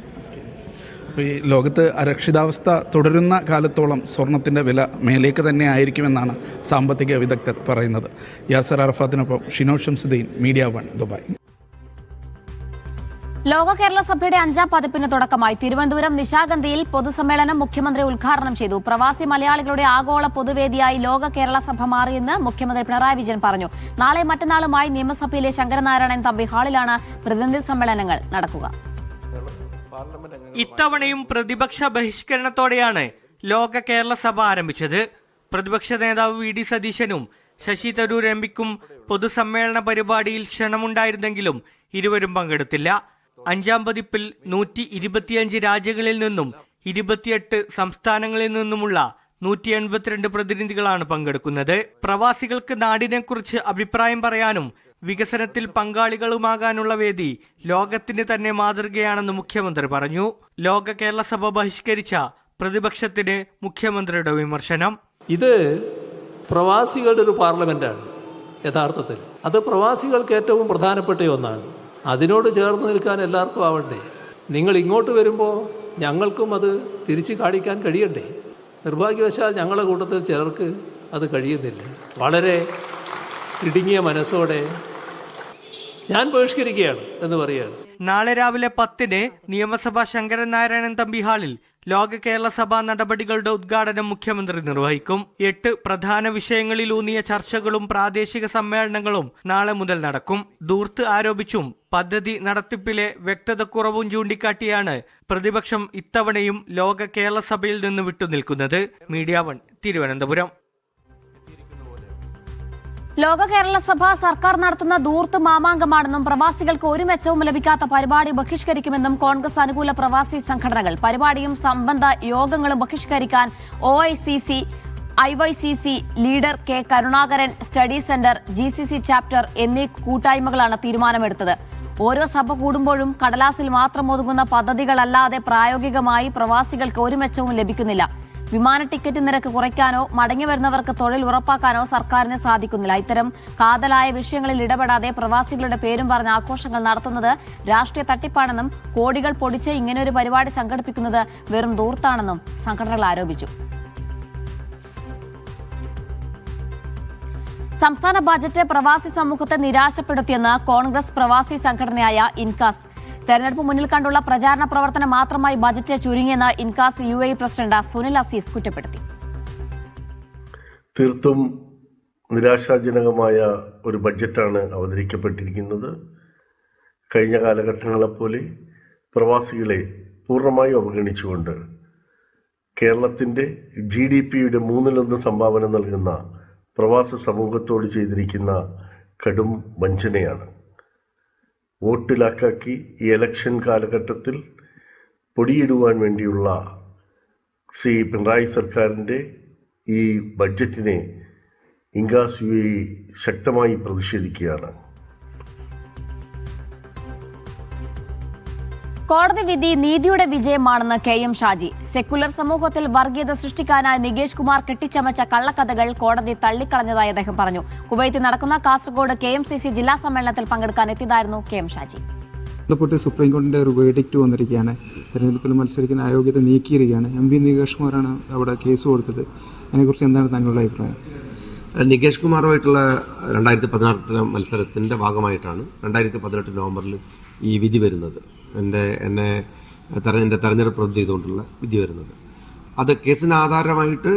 Speaker 8: അപ്പോൾ ഈ ലോകത്ത് അരക്ഷിതാവസ്ഥ തുടരുന്ന കാലത്തോളം സ്വർണത്തിൻ്റെ വില മേലേക്ക് തന്നെ ആയിരിക്കുമെന്നാണ് സാമ്പത്തിക വിദഗ്ധർ പറയുന്നത്. യാസർ അറഫാത്തിനൊപ്പം ഷിനോ ഷംസുദ്ദീൻ, മീഡിയ 1, ദുബായ്.
Speaker 1: ലോക കേരള സഭയുടെ 5ാം പതിപ്പിന് തുടക്കമായി. തിരുവനന്തപുരം നിശാഗന്ധിയിൽ പൊതുസമ്മേളനം മുഖ്യമന്ത്രി ഉദ്ഘാടനം ചെയ്തു. പ്രവാസി മലയാളികളുടെ ആഗോള പൊതുവേദിയായി ലോക കേരള സഭ മാറിയെന്ന് മുഖ്യമന്ത്രി പിണറായി വിജയൻ പറഞ്ഞു. നാളെ മറ്റന്നാളുമായി നിയമസഭയിലെ ശങ്കരനാരായണൻ തമ്പി ഹാളിലാണ് പ്രതിനിധി സമ്മേളനങ്ങൾ നടക്കുക.
Speaker 11: ഇത്തവണയും പ്രതിപക്ഷ ബഹിഷ്കരണത്തോടെയാണ് ലോക കേരള സഭ ആരംഭിച്ചത്. പ്രതിപക്ഷ നേതാവ് വി.ഡി. സതീശനും ശശി തരൂർ എംപിക്കും പൊതുസമ്മേളന പരിപാടിയിൽ ക്ഷണമുണ്ടായിരുന്നെങ്കിലും ഇരുവരും പങ്കെടുത്തില്ല. 5ാം പതിപ്പിൽ 125 രാജ്യങ്ങളിൽ നിന്നും 28 സംസ്ഥാനങ്ങളിൽ നിന്നുമുള്ള 182 പ്രതിനിധികളാണ് പങ്കെടുക്കുന്നത്. പ്രവാസികൾക്ക് നാടിനെക്കുറിച്ച് അഭിപ്രായം പറയാനും വികസനത്തിൽ പങ്കാളികളുമാകാനുള്ള വേദി ലോകത്തിന് തന്നെ മാതൃകയാണെന്ന് മുഖ്യമന്ത്രി പറഞ്ഞു. ലോക കേരള സഭ ബഹിഷ്കരിച്ച പ്രതിപക്ഷത്തിന് മുഖ്യമന്ത്രിയുടെ വിമർശനം.
Speaker 12: ഇത് പ്രവാസികളുടെ ഒരു പാർലമെന്റാണ് യഥാർത്ഥത്തിൽ. അത് പ്രവാസികൾക്ക് ഏറ്റവും പ്രധാനപ്പെട്ട ഒന്നാണ്. അതിനോട് ചേർന്ന് നിൽക്കാൻ എല്ലാവർക്കും ആവണ്ടേ? നിങ്ങൾ ഇങ്ങോട്ട് വരുമ്പോൾ ഞങ്ങൾക്കും അത് തിരിച്ച് കാണിക്കാൻ കഴിയണ്ടേ? നിർഭാഗ്യവശാൽ ഞങ്ങളുടെ കൂട്ടത്തിൽ ചിലർക്ക് അത് കഴിയുന്നില്ല. വളരെ ഇടുങ്ങിയ മനസ്സോടെ ഞാൻ ബഹിഷ്കരിക്കുകയാണ് എന്ന് പറയുകയാണ്.
Speaker 11: നാളെ രാവിലെ 10-ന് നിയമസഭാ ശങ്കരനാരായണൻ തമ്പി ഹാളിൽ ലോക കേരള സഭാ നടപടികളുടെ ഉദ്ഘാടനം മുഖ്യമന്ത്രി നിർവഹിക്കും. 8 പ്രധാന വിഷയങ്ങളിലൂന്നിയ ചർച്ചകളും പ്രാദേശിക സമ്മേളനങ്ങളും നാളെ മുതൽ നടക്കും. ദൂർത്ത് ആരോപിച്ചും പദ്ധതി നടത്തിപ്പിലെ വ്യക്തതക്കുറവും ചൂണ്ടിക്കാട്ടിയാണ് പ്രതിപക്ഷം ഇത്തവണയും ലോക കേരള സഭയിൽ നിന്ന് വിട്ടുനിൽക്കുന്നത്. മീഡിയ 1, തിരുവനന്തപുരം.
Speaker 1: ലോക കേരള സഭ സർക്കാർ നടത്തുന്ന ദൂർത്ത് മാമാങ്കമാണെന്നും പ്രവാസികൾക്ക് ഒരു മെച്ചവും ലഭിക്കാത്ത പരിപാടി ബഹിഷ്കരിക്കുമെന്നും കോൺഗ്രസ് അനുകൂല പ്രവാസി സംഘടനകൾ. പരിപാടിയും സംബന്ധ യോഗങ്ങളും ബഹിഷ്കരിക്കാൻ OICC, IYCC leader K Karunakaran, study centre, GCC chapter എന്നീ കൂട്ടായ്മകളാണ് തീരുമാനമെടുത്തത്. ഓരോ സഭ കൂടുമ്പോഴും കടലാസിൽ മാത്രം ഒതുങ്ങുന്ന പദ്ധതികളല്ലാതെ പ്രായോഗികമായി പ്രവാസികൾക്ക് ഒരു മെച്ചവും ലഭിക്കുന്നില്ല. വിമാന ടിക്കറ്റ് നിരക്ക് കുറയ്ക്കാനോ മടങ്ങി വരുന്നവർക്ക് തൊഴിൽ ഉറപ്പാക്കാനോ സർക്കാരിന് സാധിക്കുന്നില്ല. ഇത്തരം കാതലായ വിഷയങ്ങളിൽ ഇടപെടാതെ പ്രവാസികളുടെ പേരും പറഞ്ഞ് ആഘോഷങ്ങൾ നടത്തുന്നത് രാഷ്ട്രീയ തട്ടിപ്പാണെന്നും കോടികൾ പൊടിച്ച് ഇങ്ങനെയൊരു പരിപാടി സംഘടിപ്പിക്കുന്നത് വെറും ദൂർത്താണെന്നും സംഘടനകൾ ആരോപിച്ചു. സംസ്ഥാന ബജറ്റ് പ്രവാസി സമൂഹത്തെ നിരാശപ്പെടുത്തിയെന്ന് കോൺഗ്രസ് പ്രവാസി സംഘടനയായ ഇൻകാസ്. തെരഞ്ഞെടുപ്പ് മുന്നിൽ കണ്ടുള്ള പ്രചാരണ പ്രവർത്തനം മാത്രമായി ബജറ്റ് ചുരുങ്ങിയെന്ന് ഇൻകാസ് UAE പ്രസിഡന്റ് സുനിൽ അസീസ് കുറ്റപ്പെടുത്തി.
Speaker 13: തീർത്തും നിരാശാജനകമായ ഒരു ബഡ്ജറ്റാണ് അവതരിക്കപ്പെട്ടിരിക്കുന്നത്. കഴിഞ്ഞ കാലഘട്ടങ്ങളെപ്പോലെ പ്രവാസികളെ പൂർണ്ണമായി അവഗണിച്ചുകൊണ്ട് കേരളത്തിൻ്റെ GDPയുടെ 1/3 സംഭാവന നൽകുന്ന പ്രവാസ സമൂഹത്തോട് ചെയ്തിരിക്കുന്ന കടും വഞ്ചനയാണ്. വോട്ട് ലാക്കാക്കി ഈ ഇലക്ഷൻ കാലഘട്ടത്തിൽ പൊടിയിടുവാൻ വേണ്ടിയുള്ള ശ്രീ പിണറായി സർക്കാരിൻ്റെ ഈ ബഡ്ജറ്റിനെ ഇൻകാസ് UAE ശക്തമായി പ്രതിഷേധിക്കുകയാണ്.
Speaker 1: കോടതി വിധി നീതിയുടെ വിജയമാണെന്ന് KM ഷാജി. സെക്കുലർ സമൂഹത്തിൽ വർഗീയത സൃഷ്ടിക്കാനായി നികേഷ് കുമാർ കെട്ടിച്ചമച്ച കള്ളക്കഥകൾ കോടതി തള്ളിക്കളഞ്ഞതായി അദ്ദേഹം പറഞ്ഞു. കുവൈത്തിൽ നടക്കുന്ന കാസർഗോഡ് KMCC ജില്ലാ സമ്മേളനത്തിൽ പങ്കെടുക്കാൻ എത്തിയതായിരുന്നു KM ഷാജി.
Speaker 14: ബന്ധപ്പെട്ട് സുപ്രീം കോടതിയുടെ ഒരു വേർഡിക്റ്റ് വന്നിരിക്കുകയാണ്. തെരഞ്ഞെടുപ്പിൽ മത്സരിക്കുന്ന അയോഗ്യത നീക്കിയിരിക്കുകയാണ്. MP നികേഷ് കുമാറാണ് അവിടെ കേസ് കൊടുത്തത്. അതിനെക്കുറിച്ച് എന്താണ് താങ്കളുടെ അഭിപ്രായം?
Speaker 15: നികേഷ് കുമാറുമായിട്ടുള്ള 2016 മത്സരത്തിൻ്റെ ഭാഗമായിട്ടാണ് 2018 നവംബറിൽ ഈ വിധി വരുന്നത്. എൻ്റെ തെരഞ്ഞെടുപ്പ് റദ്ദ് ചെയ്തുകൊണ്ടുള്ള വിധി വരുന്നത്. അത് കേസിന് ആധാരമായിട്ട്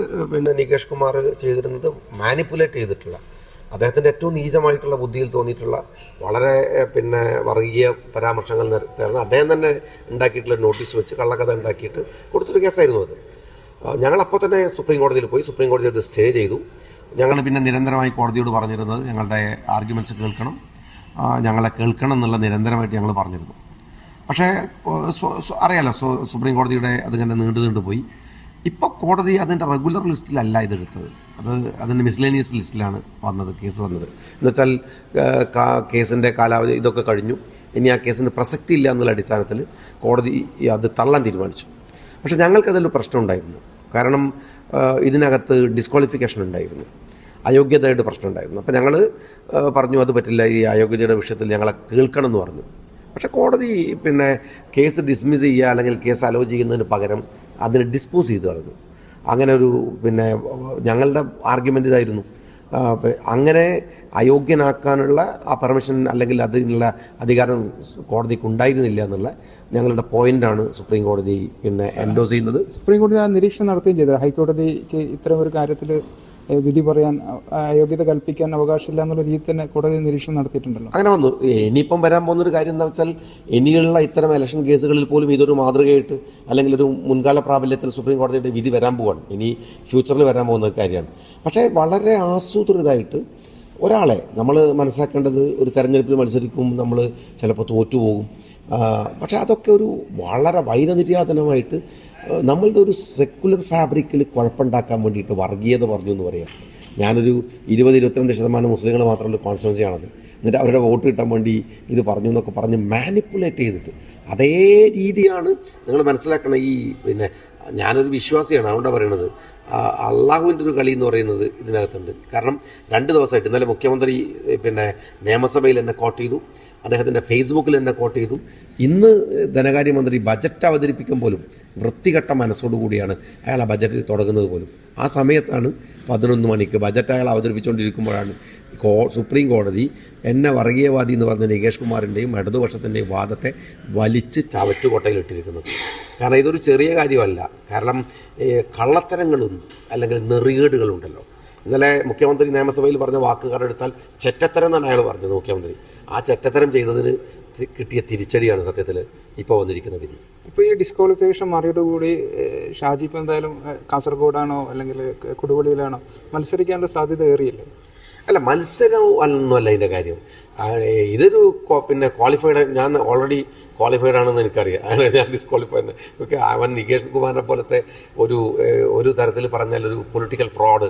Speaker 15: നികേഷ് കുമാർ ചെയ്തിരുന്നത് മാനിപ്പുലേറ്റ് ചെയ്തിട്ടുള്ള, അദ്ദേഹത്തിൻ്റെ ഏറ്റവും നീചമായിട്ടുള്ള ബുദ്ധിയിൽ തോന്നിയിട്ടുള്ള വളരെ വർഗീയ പരാമർശങ്ങൾ നേർന്ന് അദ്ദേഹം തന്നെ ഉണ്ടാക്കിയിട്ടുള്ള നോട്ടീസ് വെച്ച് കള്ളക്കഥ ഉണ്ടാക്കിയിട്ട് കൊടുത്തൊരു കേസായിരുന്നു അത്. ഞങ്ങളപ്പോൾ തന്നെ സുപ്രീം കോടതിയിൽ പോയി. സുപ്രീം കോടതി അത് സ്റ്റേ ചെയ്തു. ഞങ്ങൾ പിന്നെ നിരന്തരമായി കോടതിയോട് പറഞ്ഞിരുന്നത് ഞങ്ങളുടെ ആർഗ്യുമെൻറ്റ്സ് കേൾക്കണം, ഞങ്ങളെ കേൾക്കണം എന്നുള്ള നിരന്തരമായിട്ട് ഞങ്ങൾ പറഞ്ഞിരുന്നു. പക്ഷേ അറിയാലോ, സുപ്രീം കോടതിയുടെ അതിങ്ങനെ നീണ്ടു പോയി. ഇപ്പോൾ കോടതി അതിൻ്റെ റെഗുലർ ലിസ്റ്റിലല്ല ഇതെടുത്തത്, അതിൻ്റെ മിസ്ലേനിയസ് ലിസ്റ്റിലാണ് കേസ് വന്നത്. എന്നുവെച്ചാൽ കേസിൻ്റെ കാലാവധി ഇതൊക്കെ കഴിഞ്ഞു, ഇനി ആ കേസിന് പ്രസക്തി ഇല്ല എന്നുള്ള അടിസ്ഥാനത്തിൽ കോടതി അത് തള്ളാൻ തീരുമാനിച്ചു. പക്ഷേ ഞങ്ങൾക്കതിലൊരു പ്രശ്നം ഉണ്ടായിരുന്നു. കാരണം ഇതിനകത്ത് ഡിസ്ക്വാളിഫിക്കേഷൻ ഉണ്ടായിരുന്നു, അയോഗ്യതയുടെ പ്രശ്നം ഉണ്ടായിരുന്നു. അപ്പോൾ ഞങ്ങൾ പറഞ്ഞു അത് പറ്റില്ല, ഈ അയോഗ്യതയുടെ വിഷയത്തിൽ ഞങ്ങളെ കേൾക്കണം എന്ന് പറഞ്ഞു. പക്ഷേ കോടതി പിന്നെ കേസ് ഡിസ്മിസ് ചെയ്യുക അല്ലെങ്കിൽ കേസ് അലോ ചെയ്യുന്നതിന് പകരം അതിനെ ഡിസ്പോസ് ചെയ്ത് കളഞ്ഞു. അങ്ങനെ ഒരു പിന്നെ ഞങ്ങളുടെ ആർഗ്യുമെൻ്റ് ഇതായിരുന്നു, അങ്ങനെ അയോഗ്യനാക്കാനുള്ള ആ പെർമിഷൻ അല്ലെങ്കിൽ അതിനുള്ള അധികാരം കോടതിക്ക് ഉണ്ടായിരുന്നില്ല എന്നുള്ള ഞങ്ങളുടെ പോയിന്റാണ് സുപ്രീം കോടതി പിന്നെ എൻഡോസ് ചെയ്യുന്നത്.
Speaker 14: സുപ്രീം കോടതി ആ നിരീക്ഷണം നടത്തുകയും ചെയ്തത് ഹൈക്കോടതിക്ക് ഇത്തരം ഒരു കാര്യത്തിൽ വിധി പറയാൻ അയോഗ്യത കൽപ്പിക്കാൻ അവകാശമില്ല എന്നുള്ള രീതി തന്നെ കോടതി നിരീക്ഷണം നടത്തിയിട്ടുണ്ടല്ലോ.
Speaker 15: അങ്ങനെ വന്നു. ഇനിയിപ്പം വരാൻ പോകുന്നൊരു കാര്യം എന്താ വെച്ചാൽ, ഇനിയുള്ള ഇത്തരം ഇലക്ഷൻ കേസുകളിൽ പോലും ഇതൊരു മാതൃകയായിട്ട് അല്ലെങ്കിൽ ഒരു മുൻകാല പ്രാബല്യത്തിൽ സുപ്രീം കോടതിയുടെ വിധി വരാൻ പോവാണ്, ഇനി ഫ്യൂച്ചറിൽ വരാൻ പോകുന്ന കാര്യമാണ്. പക്ഷേ വളരെ ആസൂത്രിതമായിട്ട് ഒരാളെ നമ്മൾ മനസ്സിലാക്കേണ്ടത്, ഒരു തെരഞ്ഞെടുപ്പിൽ മത്സരിക്കും, നമ്മൾ ചിലപ്പോൾ തോറ്റുപോകും. പക്ഷേ അതൊക്കെ ഒരു വളരെ വൈരനിര്യാതനമായിട്ട് നമ്മളുടെ ഒരു സെക്കുലർ ഫാബ്രിക്കിൽ കുഴപ്പമുണ്ടാക്കാൻ വേണ്ടിയിട്ട് വർഗീയത പറഞ്ഞു എന്ന് പറയാം. ഞാനൊരു 20-22% മുസ്ലിങ്ങൾ മാത്രമുള്ള കോൺസ്റ്റിറ്റ്യുവൻസിയാണത്. എന്നിട്ട് അവരുടെ വോട്ട് കിട്ടാൻ വേണ്ടി ഇത് പറഞ്ഞു എന്നൊക്കെ പറഞ്ഞ് മാനിപ്പുലേറ്റ് ചെയ്തിട്ട് അതേ രീതിയാണ് നിങ്ങൾ മനസ്സിലാക്കണം. ഈ പിന്നെ ഞാനൊരു വിശ്വാസിയാണ്, അതുകൊണ്ടാണ് പറയണത്. അള്ളാഹുവിൻ്റെ ഒരു കളി എന്ന് പറയുന്നത് ഇതിനകത്തുണ്ട്. കാരണം 2 ദിവസമായിട്ട് ഇന്നലെ മുഖ്യമന്ത്രി പിന്നെ നിയമസഭയിൽ എന്നെ കോട്ട് ചെയ്തു, അദ്ദേഹത്തിൻ്റെ ഫേസ്ബുക്കിൽ എന്നെ കോട്ട് ചെയ്തു. ഇന്ന് ധനകാര്യമന്ത്രി ബജറ്റ് അവതരിപ്പിക്കും പോലും വൃത്തികെട്ട മനസ്സോടുകൂടിയാണ് അയാൾ ആ ബജറ്റ് തുടങ്ങുന്നത് പോലും. ആ സമയത്താണ് 11 മണിക്ക് ബജറ്റ് അയാൾ അവതരിപ്പിച്ചുകൊണ്ടിരിക്കുമ്പോഴാണ് സുപ്രീം കോടതി എന്നെ വർഗീയവാദി എന്ന് പറഞ്ഞ നികേഷ് കുമാറിൻ്റെയും ഇടതുപക്ഷത്തിൻ്റെയും വാദത്തെ വലിച്ച് ചവറ്റുകൊട്ടയിലിട്ടിരിക്കുന്നത്. കാരണം ഇതൊരു ചെറിയ കാര്യമല്ല. കാരണം കള്ളത്തരങ്ങളും അല്ലെങ്കിൽ നെറികേടുകളുണ്ടല്ലോ. ഇന്നലെ മുഖ്യമന്ത്രി നിയമസഭയിൽ പറഞ്ഞ വാക്കുകാരെടുത്താൽ ചെറ്റത്തരം എന്നാണ് അയാൾ പറഞ്ഞത് മുഖ്യമന്ത്രി. ആ ചെറ്റത്തരം ചെയ്തതിന് കിട്ടിയ തിരിച്ചടിയാണ് സത്യത്തിൽ ഇപ്പോൾ വന്നിരിക്കുന്ന വിധി.
Speaker 14: ഇപ്പോൾ ഈ ഡിസ്ക്വാളിഫിക്കേഷൻ മാറിയോടുകൂടി ഷാജി ഇപ്പോൾ എന്തായാലും കാസർഗോഡാണോ അല്ലെങ്കിൽ കൊടുവള്ളിയിലാണോ മത്സരിക്കാനുള്ള സാധ്യത ഏറിയില്ലേ?
Speaker 15: അല്ല, മത്സരം അല്ലൊന്നുമല്ല ഇതിൻ്റെ കാര്യം. ഇതൊരു പിന്നെ ക്വാളിഫൈഡ്, ഞാൻ ഓൾറെഡി ക്വാളിഫൈഡ് ആണെന്ന് എനിക്കറിയാം. അങ്ങനെ ഞാൻ ഡിസ്ക്വാളിഫൈഡ്. ഓക്കെ, അവൻ നികേഷ് കുമാറിനെ പോലത്തെ ഒരു തരത്തിൽ പറഞ്ഞാൽ ഒരു പൊളിറ്റിക്കൽ ഫ്രോഡ്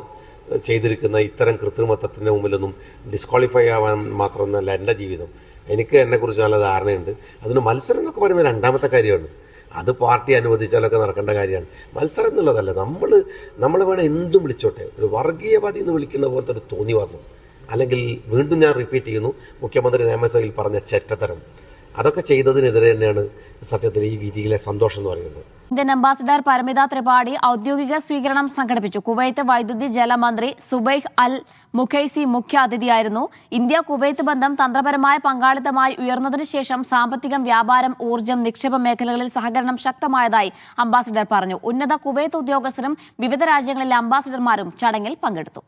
Speaker 15: ചെയ്തിരിക്കുന്ന ഇത്തരം കൃത്രിമത്വത്തിൻ്റെ മുമ്പിലൊന്നും ഡിസ്ക്വാളിഫൈ ആവാൻ മാത്രമൊന്നുമല്ല എൻ്റെ ജീവിതം. എനിക്ക് എന്നെക്കുറിച്ച് നല്ല ധാരണയുണ്ട്. അതിന് മത്സരം എന്നൊക്കെ പറയുന്നത് രണ്ടാമത്തെ കാര്യമാണ്. അത് പാർട്ടി അനുവദിച്ചാലൊക്കെ നടക്കേണ്ട കാര്യമാണ്. മത്സരം എന്നുള്ളതല്ല. നമ്മൾ വേണം എന്തും വിളിച്ചോട്ടെ. ഒരു വർഗീയവാദി എന്ന് വിളിക്കുന്ന പോലത്തെ ഒരു തോന്നിവാസം, അല്ലെങ്കിൽ വീണ്ടും ഞാൻ റിപ്പീറ്റ് ചെയ്യുന്നു, മുഖ്യമന്ത്രി നിയമസഭയിൽ പറഞ്ഞ ചെറ്റത്തരം, അതൊക്കെ ചെയ്തതിനെതിരെ തന്നെയാണ് സത്യത്തിൽ ഈ വിധിയിലെ സന്തോഷം എന്ന് പറയുന്നത്.
Speaker 1: ഇന്ത്യൻ അംബാസിഡർ പരമിത ത്രിപാഠി ഔദ്യോഗിക സ്വീകരണം സംഘടിപ്പിച്ചു. കുവൈത്ത് വൈദ്യുതി ജലമന്ത്രി സുബൈഹ് അൽ മുഖൈസി മുഖ്യ അതിഥിയായിരുന്നു. ഇന്ത്യ കുവൈത്ത് ബന്ധം തന്ത്രപരമായ പങ്കാളിത്തമായി ഉയർന്നതിനു ശേഷം സാമ്പത്തികം, വ്യാപാരം, ഊർജ്ജം, നിക്ഷേപ മേഖലകളിൽ സഹകരണം ശക്തമായതായി അംബാസിഡർ പറഞ്ഞു. ഉന്നത കുവൈത്ത് ഉദ്യോഗസ്ഥരും വിവിധ രാജ്യങ്ങളിലെ അംബാസിഡർമാരും ചടങ്ങിൽ പങ്കെടുത്തു.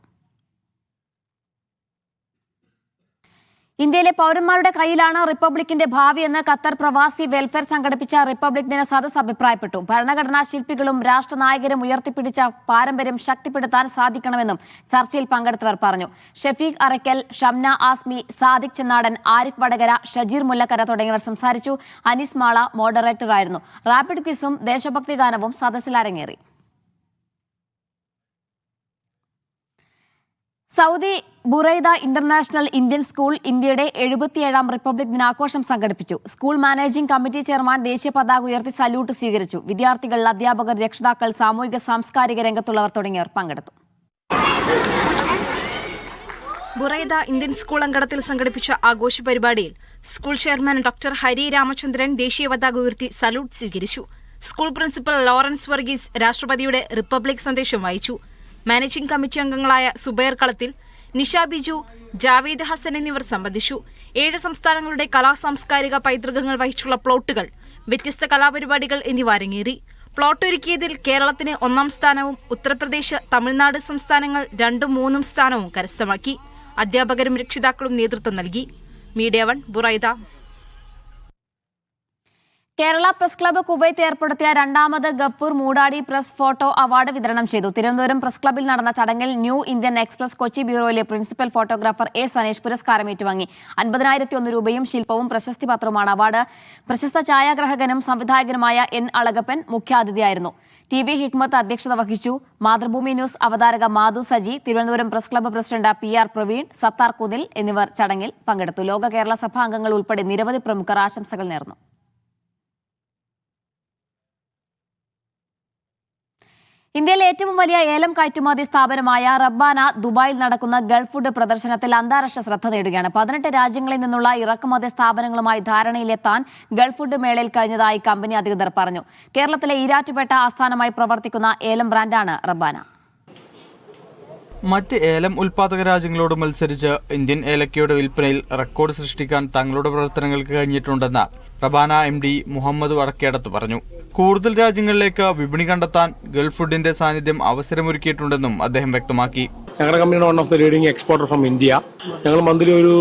Speaker 1: ഇന്ത്യയിലെ പൗരന്മാരുടെ കയ്യിലാണ് റിപ്പബ്ലിക്കിന്റെ ഭാവിയെന്ന് ഖത്തർ പ്രവാസി വെൽഫെയർ സംഘടിപ്പിച്ച റിപ്പബ്ലിക് ദിന സദസ് അഭിപ്രായപ്പെട്ടു. ഭരണഘടനാ ശില്പികളും രാഷ്ട്രനായകരും ഉയർത്തിപ്പിടിച്ച പാരമ്പര്യം ശക്തിപ്പെടുത്താൻ സാധിക്കണമെന്നും ചർച്ചയിൽ പങ്കെടുത്തവർ പറഞ്ഞു. ഷഫീഖ് അറയ്ക്കൽ, ഷംന ആസ്മി, സാദിഖ് ചെന്നാടൻ, ആരിഫ് വടകര, ഷജീർ മുല്ലക്കര തുടങ്ങിയവർ സംസാരിച്ചു. അനീസ് മാള മോഡറേറ്ററായിരുന്നു. റാപ്പിഡ് ക്വിസും ദേശഭക്തി ഗാനവും സദസ്സിൽ അരങ്ങേറി. Saudi Buraidah international Indian school ഇന്ത്യയുടെ 77ാം റിപ്പബ്ലിക് ദിനാഘോഷം സംഘടിപ്പിച്ചു. സ്കൂൾ മാനേജിംഗ് കമ്മിറ്റി ചെയർമാൻ ദേശീയ പതാക ഉയർത്തി സല്യൂട്ട് സ്വീകരിച്ചു. വിദ്യാർത്ഥികൾ, അധ്യാപകർ, രക്ഷിതാക്കൾ, സാമൂഹിക സാംസ്കാരിക രംഗത്തുള്ളവർ തുടങ്ങിയവർ പങ്കെടുത്തു.
Speaker 16: ബുറൈദ ഇന്ത്യൻ സ്കൂൾ അങ്കണത്തിൽ സംഘടിപ്പിച്ച ആഘോഷ പരിപാടിയിൽ school chairman doctor Hari Ramachandran ദേശീയ പതാക ഉയർത്തി സല്യൂട്ട് സ്വീകരിച്ചു. സ്കൂൾ പ്രിൻസിപ്പൽ ലോറൻസ് വർഗീസ് രാഷ്ട്രപതിയുടെ റിപ്പബ്ലിക് സന്ദേശം വായിച്ചു. മാനേജിംഗ് കമ്മിറ്റി അംഗങ്ങളായ സുബൈർ കളത്തിൽ, നിഷ ബിജു, ജാവേദ് ഹസൻ എന്നിവർ സംബന്ധിച്ചു. 7 സംസ്ഥാനങ്ങളുടെ കലാസാംസ്കാരിക പൈതൃകങ്ങൾ വഹിച്ചുള്ള പ്ലോട്ടുകൾ, വ്യത്യസ്ത കലാപരിപാടികൾ എന്നിവ അരങ്ങേറി. പ്ലോട്ട് ഒരുക്കിയതിൽ കേരളത്തിന് 1ാം സ്ഥാനവും ഉത്തർപ്രദേശ്, തമിഴ്നാട് സംസ്ഥാനങ്ങൾ 2ഉം 3ഉം സ്ഥാനവും കരസ്ഥമാക്കി. അധ്യാപകരും രക്ഷിതാക്കളും നേതൃത്വം നൽകി. Media 1 Buraidah.
Speaker 1: Kerala press club Kuwait ഏർപ്പെടുത്തിയ രണ്ടാമത് Gafoor Moodadi press photo award വിതരണം ചെയ്തു. തിരുവനന്തപുരം പ്രസ് ക്ലബ്ബിൽ നടന്ന ചടങ്ങിൽ ന്യൂ ഇന്ത്യൻ എക്സ്പ്രസ് കൊച്ചി ബ്യൂറോയിലെ പ്രിൻസിപ്പൽ ഫോട്ടോഗ്രാഫർ എ സനേഷ് പുരസ്കാരം ഏറ്റുവാങ്ങി. 50,001 രൂപയും ശില്പവും പ്രശസ്തി പത്രവുമാണ് അവാർഡ്. പ്രശസ്ത ഛായാഗ്രാഹകനും സംവിധായകനുമായ എൻ അളകപ്പൻ മുഖ്യാതിഥിയായിരുന്നു. TV ഹിക്മത്ത് അധ്യക്ഷത വഹിച്ചു. മാതൃഭൂമി ന്യൂസ് അവതാരക Madhu Saji, Thiruvananthapuram press club president PR Praveen, Sathar Kunnil എന്നിവർ ചടങ്ങിൽ പങ്കെടുത്തു. ലോക കേരള സഭാ അംഗങ്ങൾ ഉൾപ്പെടെ നിരവധി പ്രമുഖർ ആശംസകൾ നേർന്നു. ഇന്ത്യയിലെ ഏറ്റവും വലിയ ഏലം കയറ്റുമതി സ്ഥാപനമായ റബ്ബാന ദുബായിൽ നടക്കുന്ന ഗൾഫ് ഫുഡ് പ്രദർശനത്തിൽ അന്താരാഷ്ട്ര ശ്രദ്ധ നേടുകയാണ്. 18 രാജ്യങ്ങളിൽ നിന്നുള്ള ഇറക്കുമതി സ്ഥാപനങ്ങളുമായി ധാരണയിലെത്താൻ ഗൾഫ് ഫുഡ് മേളയിൽ കഴിഞ്ഞതായി കമ്പനി അധികൃതർ പറഞ്ഞു. കേരളത്തിലെ ഈരാറ്റുപേട്ട ആസ്ഥാനമായി പ്രവർത്തിക്കുന്ന ഏലം ബ്രാൻഡാണ് റബ്ബാന.
Speaker 17: മറ്റ് ഏലം ഉൽപാദക രാജ്യങ്ങളോട് മത്സരിച്ച് ഇന്ത്യൻ ഏലക്കയുടെ വിൽപ്പനയിൽ റെക്കോർഡ് സൃഷ്ടിക്കാൻ തങ്ങളുടെ പ്രവർത്തനങ്ങൾക്ക് കഴിഞ്ഞിട്ടുണ്ടെന്ന് റബാന MD മുഹമ്മദ് വടക്കേടത്ത് പറഞ്ഞു. കൂടുതൽ രാജ്യങ്ങളിലേക്ക് വിപണി കണ്ടെത്താൻ ഗൾഫ് ഫുഡിന്റെ സാന്നിധ്യം അവസരമൊരുക്കിയിട്ടുണ്ടെന്നും അദ്ദേഹം വ്യക്തമാക്കി.
Speaker 18: ഞങ്ങളുടെ കമ്പനിയാണ് one of the leading exporter from India. ഞങ്ങൾ മന്ത്ലി ഒരു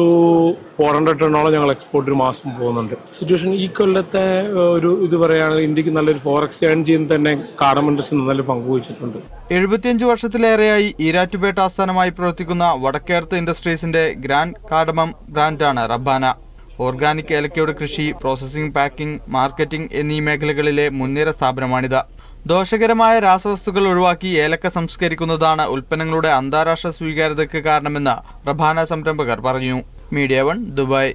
Speaker 18: 400 ടണ്ണോളം ഞങ്ങൾ എക്സ്പോർട്ട് ഒരു മാസം പോകുന്നുണ്ട്. സിറ്റുവേഷൻ ഈ കൊല്ലത്തെ ഒരു ഇത് പറയുകയാണെങ്കിൽ ഇന്ത്യക്ക് നല്ലൊരു ഫോറക്സ് ഏൺ ചെയ്യുന്ന തന്നെ കാർഡമം ഇൻഡസ്ട്രി നല്ല പങ്കുവച്ചിട്ടുണ്ട്.
Speaker 17: 75 വർഷത്തിലേറെയായി ഈരാറ്റുപേട്ട ആസ്ഥാനമായി പ്രവർത്തിക്കുന്ന വടക്കേർത്ത് ഇൻഡസ്ട്രീസിന്റെ ഗ്രാൻഡ് കാർഡമം ബ്രാൻഡാണ് റബ്ബാന. ഓർഗാനിക് ഏലക്കയുടെ കൃഷി, പ്രോസസിംഗ്, പാക്കിംഗ്, മാർക്കറ്റിംഗ് എന്നീ മേഖലകളിലെ മുൻനിര സ്ഥാപനമാണിത്. ദോഷകരമായ രാസവസ്തുക്കൾ ഒഴിവാക്കി ഏലക്ക സംസ്കരിക്കുന്നതാണ് ഉൽപ്പന്നങ്ങളുടെ അന്താരാഷ്ട്ര സ്വീകാര്യതയ്ക്ക് കാരണമെന്ന് റബ്ബാന സംരംഭകർ പറഞ്ഞു. Media 1 Dubai.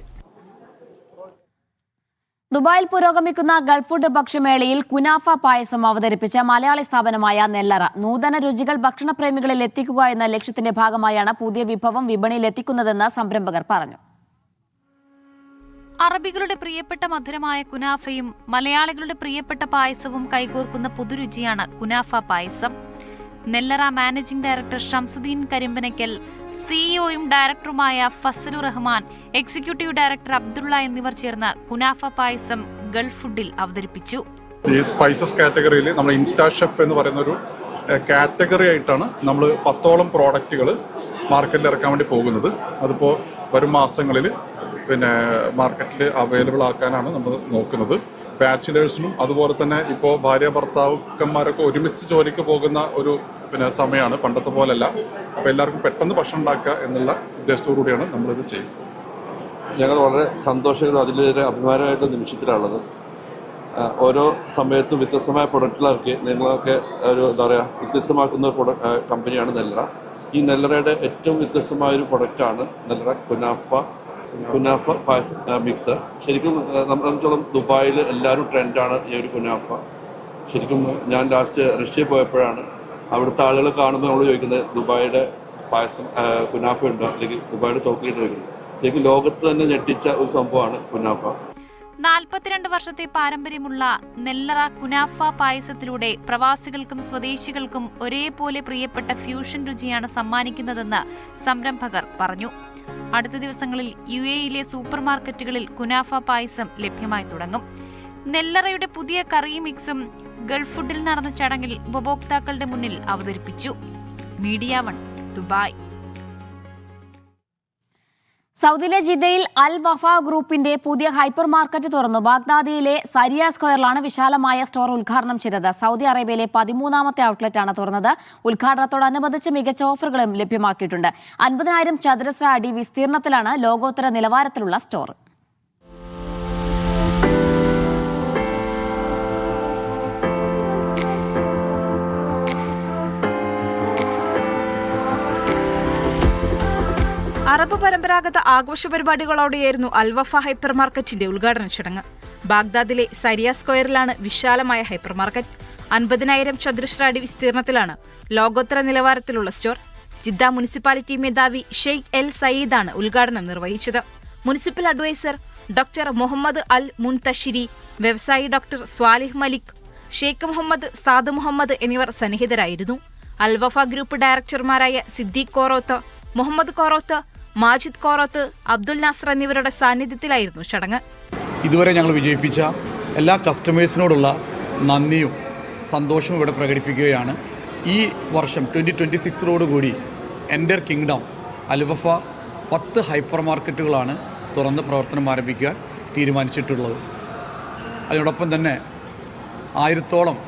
Speaker 1: ദുബായിൽ പുരോഗമിക്കുന്ന ഗൾഫ് ഫുഡ് ഭക്ഷ്യമേളയിൽ കുനാഫ പായസം അവതരിപ്പിച്ച മലയാളി സ്ഥാപനമായ നെല്ലറ. നൂതന രുചികൾ ഭക്ഷണപ്രേമികളിൽ എത്തിക്കുക എന്ന ലക്ഷ്യത്തിന്റെ ഭാഗമായാണ് പുതിയ വിഭവം വിപണിയിൽ എത്തിക്കുന്നതെന്ന് സംരംഭകർ പറഞ്ഞു.
Speaker 16: അറബികളുടെ പ്രിയപ്പെട്ട മധുരമായ കുനാഫയും മലയാളികളുടെ പ്രിയപ്പെട്ട പായസവും കൈകോർക്കുന്ന പുതുരുചിയാണ് കുനാഫ പായസം. നെല്ലറ മാനേജിംഗ് ഡയറക്ടർ ഷംസുദ്ദീൻ കരിമ്പനയ്ക്കൽ, സിഇഒയും ഡയറക്ടറുമായ ഫസലു റഹ്മാൻ, എക്സിക്യൂട്ടീവ് ഡയറക്ടർ അബ്ദുള്ള എന്നിവർ ചേർന്ന് കുനാഫ പായസം ഗൾഫ് ഫുഡിൽ അവതരിപ്പിച്ചു.
Speaker 19: ഈ സ്പൈസസ് കാറ്റഗറിയിൽ നമ്മൾ ഇൻസ്റ്റാ ഷെഫ് എന്ന് പറയുന്ന ഒരു കാറ്റഗറി ആയിട്ടാണ് നമ്മൾ 10ഓളം പ്രോഡക്റ്റുകൾ മാർക്കറ്റിൽ ഇറക്കാൻ വേണ്ടി പോകുന്നത്. അതിപ്പോൾ വരും മാസങ്ങളിൽ മാർക്കറ്റിൽ അവൈലബിൾ ആക്കാനാണ് നമ്മൾ നോക്കുന്നത്. ബാച്ചിലേഴ്സിനും അതുപോലെ തന്നെ ഇപ്പോൾ ഭാര്യ ഭർത്താക്കന്മാരൊക്കെ ഒരുമിച്ച് ജോലിക്ക് പോകുന്ന ഒരു സമയമാണ്, പണ്ടത്തെ പോലല്ല. അപ്പോൾ എല്ലാവർക്കും പെട്ടെന്ന് ഭക്ഷണം ഉണ്ടാക്കുക എന്നുള്ള ഉദ്ദേശത്തോടു കൂടിയാണ് നമ്മളിത് ചെയ്യുന്നത്.
Speaker 20: ഞങ്ങൾ വളരെ സന്തോഷകരവും അതിലൊരു അഭിമാനമായിട്ടുള്ള നിമിഷത്തിലാണുള്ളത്. ഓരോ സമയത്തും വ്യത്യസ്തമായ പ്രൊഡക്റ്റുകളൊക്കെ നിങ്ങളൊക്കെ ഒരു വ്യത്യസ്തമാക്കുന്ന ഒരു കമ്പനിയാണ് നെല്ലറ. ഈ നെല്ലറയുടെ ഏറ്റവും വ്യത്യസ്തമായൊരു പ്രൊഡക്റ്റാണ് നെല്ലറ കുനാഫ മിക്സ്. ശരിക്കും നമ്മളോളം ദുബായിൽ എല്ലാവരും ട്രെൻഡാണ് ഈ ഒരു കുനാഫ. ശരിക്കും ഞാൻ ലാസ്റ്റ് റഷ്യയിൽ പോയപ്പോഴാണ് അവിടുത്തെ ആളുകൾ കാണുമ്പോൾ നമ്മൾ ചോദിക്കുന്നത് ദുബായിയുടെ പായസം കുനാഫ ഉണ്ടോ, അല്ലെങ്കിൽ ദുബായിയുടെ ചോക്ലേറ്റ് ചോദിക്കുന്നത്. ശരിക്കും ലോകത്ത് തന്നെ ഞെട്ടിച്ച ഒരു സംഭവമാണ് കുനാഫ.
Speaker 16: 42 വർഷത്തെ പാരമ്പര്യമുള്ള നെല്ലറ കുനാഫ പായസത്തിലൂടെ പ്രവാസികൾക്കും സ്വദേശികൾക്കും ഒരേപോലെ പ്രിയപ്പെട്ട ഫ്യൂഷൻ രുചിയാണ് സമ്മാനിക്കുന്നതെന്ന് സംരംഭകർ പറഞ്ഞു. അടുത്ത ദിവസങ്ങളിൽ UAE-യിലെ സൂപ്പർ മാർക്കറ്റുകളിൽ കുനാഫ പായസം ലഭ്യമായി തുടങ്ങും. നെല്ലറയുടെ പുതിയ കറി മിക്സും ഗൾഫ് ഫുഡിൽ നടന്ന ചടങ്ങിൽ ഉപഭോക്താക്കളുടെ മുന്നിൽ അവതരിപ്പിച്ചു. Media 1 Dubai.
Speaker 1: സൗദിയിലെ ജിദ്ദയിൽ അൽ വഫ ഗ്രൂപ്പിന്റെ പുതിയ ഹൈപ്പർ മാർക്കറ്റ് തുറന്നു. ബാഗ്ദാദിയിലെ സരിയ സ്ക്വയറിലാണ് വിശാലമായ സ്റ്റോർ ഉദ്ഘാടനം ചെയ്തത്. സൗദി അറേബ്യയിലെ 13ാമത്തെ ഔട്ട്ലെറ്റാണ് തുറന്നത്. ഉദ്ഘാടനത്തോടനുബന്ധിച്ച് മികച്ച ഓഫറുകളും ലഭ്യമാക്കിയിട്ടുണ്ട്. 50,000 ചതുരശ്ര അടി വിസ്തീർണത്തിലാണ് ലോകോത്തര നിലവാരത്തിലുള്ള സ്റ്റോർ.
Speaker 16: അറബ് പരമ്പരാഗത ആഘോഷ പരിപാടികളോടെയായിരുന്നു അൽവഫ ഹൈപ്പർ മാർക്കറ്റിന്റെ ഉദ്ഘാടന ചടങ്ങ്. ബാഗ്ദാദിലെ സരിയ സ്ക്വയറിലാണ് വിശാലമായ ഹൈപ്പർ മാർക്കറ്റ്. 50,000 ചതുരശ്ര അടി വിസ്തീർണത്തിലാണ് ലോകോത്തര നിലവാരത്തിലുള്ള സ്റ്റോർ. ജിദ്ദ മുനിസിപ്പാലിറ്റി മേധാവി ഷെയ്ഖ് എൽ സയീദാണ് ഉദ്ഘാടനം നിർവഹിച്ചത്. മുനിസിപ്പൽ അഡ്വൈസർ ഡോക്ടർ മുഹമ്മദ് അൽ മുൻതഷിരി, വ്യവസായി ഡോക്ടർ സ്വാലിഹ് മലിക്, ഷെയ്ഖ് മുഹമ്മദ് സാദ് മുഹമ്മദ് എന്നിവർ സന്നിഹിതരായിരുന്നു. അൽവഫ ഗ്രൂപ്പ് ഡയറക്ടർമാരായ സിദ്ദീഖ് കോറോത്ത്, മുഹമ്മദ് കോറോത്ത്, മാജിദ് കോറോത്ത്, അബ്ദുൽ നാസർ എന്നിവരുടെ സാന്നിധ്യത്തിലായിരുന്നു ചടങ്ങ്.
Speaker 21: ഇതുവരെ ഞങ്ങൾ വിജയിപ്പിച്ച എല്ലാ കസ്റ്റമേഴ്സിനോടുള്ള നന്ദിയും സന്തോഷവും ഇവിടെ പ്രകടിപ്പിക്കുകയാണ്. ഈ വർഷം 2026 എൻ്റർ കിങ്ഡം അൽവഫ 10 ഹൈപ്പർ മാർക്കറ്റുകളാണ് തുറന്ന് പ്രവർത്തനം ആരംഭിക്കാൻ തീരുമാനിച്ചിട്ടുള്ളത്. അതിനോടൊപ്പം തന്നെ 1000-ഓളം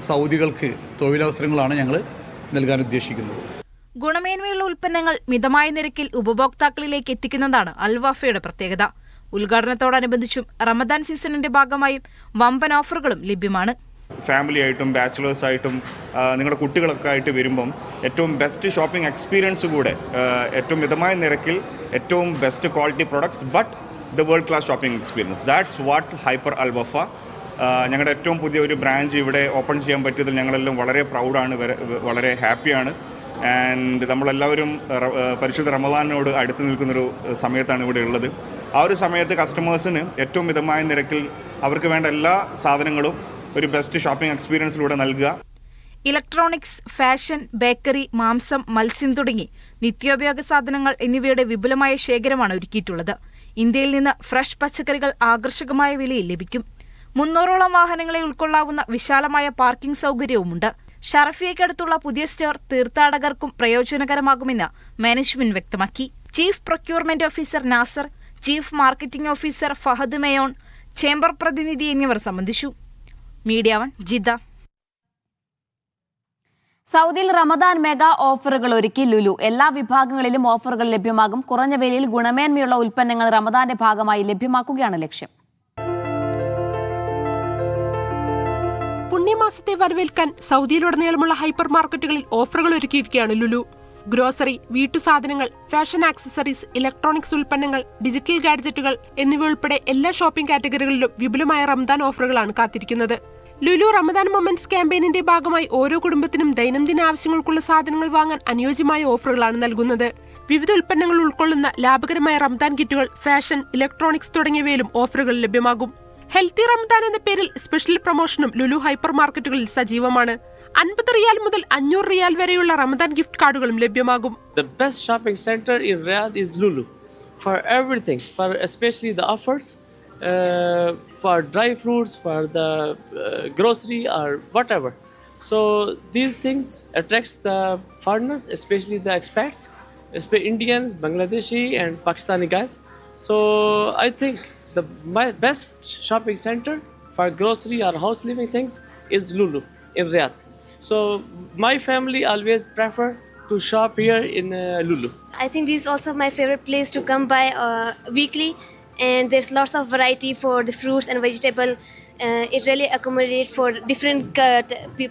Speaker 21: സൗദികൾക്ക് തൊഴിലവസരങ്ങളാണ് ഞങ്ങൾ നൽകാൻ ഉദ്ദേശിക്കുന്നത്.
Speaker 16: ഗുണമേന്മയുള്ള ഉൽപ്പന്നങ്ങൾ മിതമായ നിരക്കിൽ ഉപഭോക്താക്കളിലേക്ക് എത്തിക്കുന്നതാണ് അൽവാഫയുടെ പ്രത്യേകത. ഉദ്ഘാടനത്തോടനുബന്ധിച്ചും റമദാൻ സീസണിന്റെ ഭാഗമായും വമ്പൻ ഓഫറുകളും ലഭ്യമാണ്.
Speaker 2: ഫാമിലി ആയിട്ടും ബാച്ചിലേഴ്സ് ആയിട്ടും നിങ്ങളുടെ കുട്ടികളൊക്കെ ആയിട്ട് വരുമ്പം ഏറ്റവും ബെസ്റ്റ് ഷോപ്പിംഗ് എക്സ്പീരിയൻസ് കൂടെ ഏറ്റവും മിതമായ നിരക്കിൽ ഏറ്റവും best quality products but the world class shopping experience. That's what hyper Alwafa. ഞങ്ങളുടെ ഏറ്റവും പുതിയ ഒരു ബ്രാഞ്ച് ഇവിടെ ഓപ്പൺ ചെയ്യാൻ പറ്റിയതിൽ ഞങ്ങളെല്ലാം വളരെ പ്രൗഡാണ്, വളരെ ഹാപ്പിയാണ്. ആൻഡ് നമ്മളെല്ലാവരും പരിശുദ്ധ റമദാനോട് അടുത്ത് നിൽക്കുന്നൊരു സമയത്താണ് ഇവിടെ ഉള്ളത്. ആ ഒരു സമയത്ത് കസ്റ്റമേഴ്സിന് ഏറ്റവും മിതമായ നിരക്കിൽ അവർക്ക് വേണ്ട എല്ലാ സാധനങ്ങളും ഒരു ബെസ്റ്റ് ഷോപ്പിംഗ് എക്സ്പീരിയൻസിലൂടെ നൽകുക.
Speaker 16: ഇലക്ട്രോണിക്സ്, ഫാഷൻ, ബേക്കറി, മാംസം, മത്സ്യം തുടങ്ങി നിത്യോപയോഗ സാധനങ്ങൾ എന്നിവയുടെ വിപുലമായ ശേഖരമാണ് ഒരുക്കിയിട്ടുള്ളത്. ഇന്ത്യയിൽ നിന്ന് ഫ്രഷ് പച്ചക്കറികൾ ആകർഷകമായ വിലയിൽ ലഭിക്കും. 300ഓളം വാഹനങ്ങളെ ഉൾക്കൊള്ളാവുന്ന വിശാലമായ പാർക്കിംഗ് സൗകര്യവുമുണ്ട്. ഷറഫിയയ്ക്കടുത്തുള്ള പുതിയ സ്റ്റോർ തീർത്ഥാടകർക്കും പ്രയോജനകരമാകുമെന്ന് മാനേജ്മെന്റ് വ്യക്തമാക്കി. Chief procurement officer Nasser, chief marketing officer Fahad Mayon, chamber പ്രതിനിധി എന്നിവർ സംബന്ധിച്ചു. Media 1 Jeddah.
Speaker 1: സൗദിയിൽ റമദാൻ മെഗാ ഓഫറുകൾ ഒരുക്കി ലുലു. എല്ലാ വിഭാഗങ്ങളിലും ഓഫറുകൾ ലഭ്യമാകും. കുറഞ്ഞ വിലയിൽ ഗുണമേന്മയുള്ള ഉൽപ്പന്നങ്ങൾ റമദാന്റെ ഭാഗമായി ലഭ്യമാക്കുകയാണ് ലക്ഷ്യം.
Speaker 7: പുണ്യമാസത്തെ വരവേൽക്കാൻ സൗദിയിലുടനീളമുള്ള ഹൈപ്പർ മാർക്കറ്റുകളിൽ ഓഫറുകൾ ഒരുക്കിയിരിക്കുകയാണ് ലുലു. ഗ്രോസറി, വീട്ടുസാധനങ്ങൾ, ഫാഷൻ ആക്സസറീസ്, ഇലക്ട്രോണിക്സ് ഉൽപ്പന്നങ്ങൾ, ഡിജിറ്റൽ ഗാഡ്ജറ്റുകൾ എന്നിവ ഉൾപ്പെടെ എല്ലാ ഷോപ്പിംഗ് കാറ്റഗറികളിലും വിപുലമായ റമദാൻ ഓഫറുകളാണ് കാത്തിരിക്കുന്നത്. ലുലു റമദാൻ മൊമെന്റ്സ് ക്യാമ്പയിനിന്റെ ഭാഗമായി ഓരോ കുടുംബത്തിനും ദൈനംദിന ആവശ്യങ്ങൾക്കുള്ള സാധനങ്ങൾ വാങ്ങാൻ അനുയോജ്യമായ ഓഫറുകളാണ് നൽകുന്നത്. വിവിധ ഉൽപ്പന്നങ്ങൾ ഉൾക്കൊള്ളുന്ന ലാഭകരമായ റമദാൻ കിറ്റുകൾ, ഫാഷൻ, ഇലക്ട്രോണിക്സ് തുടങ്ങിയവയിലും ഓഫറുകൾ ലഭ്യമാകും. ഹെൽത്തി റമദാൻ എന്ന പേരിൽ സ്പെഷ്യൽ പ്രൊമോഷനും ലുലു ഹൈപ്പർ മാർക്കറ്റുകളിൽ സജീവമാണ്. 50 റിയാൽ മുതൽ 500 റിയാൽ വരെയുള്ള റമദാൻ ഗിഫ്റ്റ് കാർഡുകളും ലഭ്യമാകും.
Speaker 22: The best shopping center in Riyadh is Lulu for everything, for especially the offers, for dry fruits, for the grocery or whatever. So these things attracts the foreigners, especially the expats, especially Indians, Bangladeshi and Pakistani guys. So I think my best shopping center for grocery or house living things is Lulu in Riyadh. So my family always prefer to shop here in Lulu.
Speaker 23: I think this is also my favorite place to come by weekly, and there's lots of variety for the fruits and vegetable. It really accommodates for different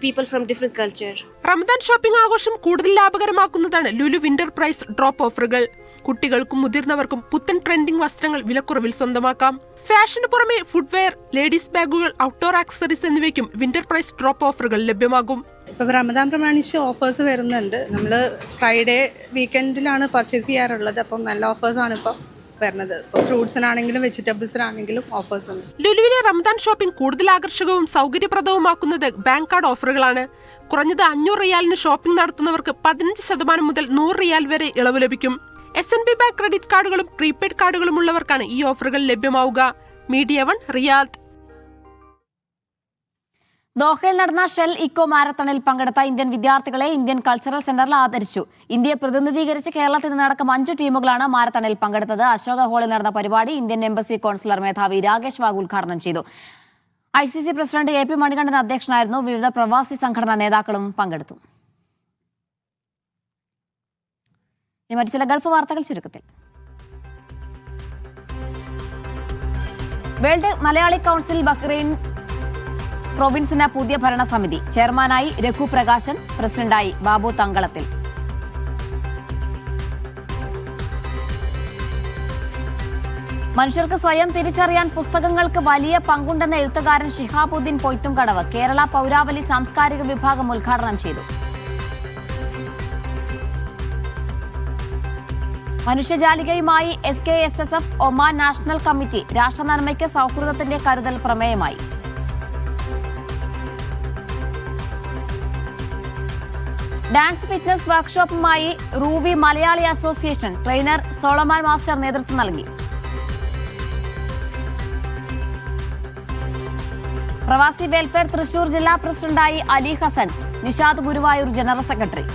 Speaker 23: people from different culture.
Speaker 7: Ramadan shopping ആഘോഷം കൂടുതൽ ലാഭകരമാക്കുന്നതാണ് Lulu winter price drop ഓഫറുകൾ. കുട്ടികൾക്കും മുതിർന്നവർക്കും പുത്തൻ trending വസ്ത്രങ്ങൾ വിലക്കുറവിൽ സ്വന്തമാക്കാം. ഫാഷന് പുറമെ ഫുഡ്വെയർ, ലേഡീസ് ബാഗുകൾ, ഔട്ട്ഡോർ ആക്സസറീസ് എന്നിവയ്ക്കും വിന്റർ പ്രൈസ് ഡ്രോപ്പ് ഓഫറുകൾ ലഭ്യമാകും.
Speaker 24: ഇപ്പോൾ റമദാൻ പ്രമാണിച്ച് ഓഫേഴ്സ് വരുന്നുണ്ട്. നമ്മൾ ഫ്രൈഡേ വീക്കെൻഡിലാണ് പർച്ചേസ് ചെയ്യാറുള്ളത്. അപ്പം നല്ല ഓഫേഴ്സാണ് ഇപ്പോൾ വരുന്നത്. ഇപ്പോൾ ഫ്രൂട്ട്സിനാണെങ്കിലും വെജിറ്റബിൾസിനാണെങ്കിലും ഓഫേഴ്സ് ഉണ്ട്.
Speaker 7: ലുലുവിലെ റമദാൻ ഷോപ്പിംഗ് കൂടുതൽ ആകർഷകവും സൗകര്യപ്രദവുമാക്കുന്നത് ബാങ്ക് കാർഡ് ഓഫറുകളാണ്. കുറഞ്ഞത് 500 റിയാലിന് ഷോപ്പിംഗ് നടത്തുന്നവർക്ക് 15% മുതൽ 100 റിയാൽ വരെ ഇളവ് ലഭിക്കും. SNB ബാങ്ക് ക്രെഡിറ്റ് കാർഡുകളും പ്രീപെയ്ഡ് കാർഡുകളും ഉള്ളവർക്കാണ് ഈ ഓഫറുകൾ ലഭ്യമാവുക. Media 1 Riyadh.
Speaker 1: ദോഹയിൽ നടന്ന ഷെൽ ഇക്കോ മാരത്തണിൽ പങ്കെടുത്ത ഇന്ത്യൻ വിദ്യാർത്ഥികളെ ഇന്ത്യൻ കൾച്ചറൽ സെന്ററിൽ ആദരിച്ചു. ഇന്ത്യയെ പ്രതിനിധീകരിച്ച് കേരളത്തിൽ നിന്നടക്കം 5 ടീമുകളാണ് മാരത്തണിൽ പങ്കെടുത്തത്. അശോക ഹാളിൽ നടന്ന പരിപാടി ഇന്ത്യൻ എംബസി കോൺസുലർ മേധാവി രാകേഷ് വാഗ് ഉദ്ഘാടനം ചെയ്തു. ICC പ്രസിഡന്റ് AP മണികണ്ഠൻ അധ്യക്ഷനായിരുന്നു. വിവിധ പ്രവാസി സംഘടനാ നേതാക്കളും പങ്കെടുത്തു. മറ്റു ചില ഗൾഫ് വാർത്തകൾ ചുരുക്കത്തിൽ. വേൾഡ് മലയാളി കൗൺസിൽ ബഹ്റൈൻ പ്രൊവിൻസിന് പുതിയ ഭരണസമിതി. ചെയർമാനായി രഘു പ്രകാശൻ, പ്രസിഡന്റായി ബാബു തങ്കളത്തിൽ. മനുഷ്യർക്ക് സ്വയം തിരിച്ചറിയാൻ പുസ്തകങ്ങൾക്ക് വലിയ പങ്കുണ്ടെന്ന എഴുത്തുകാരൻ ഷിഹാബുദ്ദീൻ പൊയ്ത്തുംകടവ് കേരള പൗരാവലി സാംസ്കാരിക വിഭാഗം ഉദ്ഘാടനം ചെയ്തു. മനുഷ്യജാലികയുമായി SKSSF ഒമാൻ നാഷണൽ കമ്മിറ്റി. രാഷ്ട്രനന്മയ്ക്ക് സൗഹൃദത്തിന്റെ കരുതൽ പ്രമേയമായി. ഡാൻസ് ഫിറ്റ്നസ് വർക്ക്ഷോപ്പുമായി Ruby Malayali association. Trainer Solomon master നേതൃത്വം നൽകി. പ്രവാസി വെൽഫെയർ തൃശൂർ ജില്ലാ പ്രസിഡന്റായി അലി ഹസൻ. Nishad Guruvayur general secretary.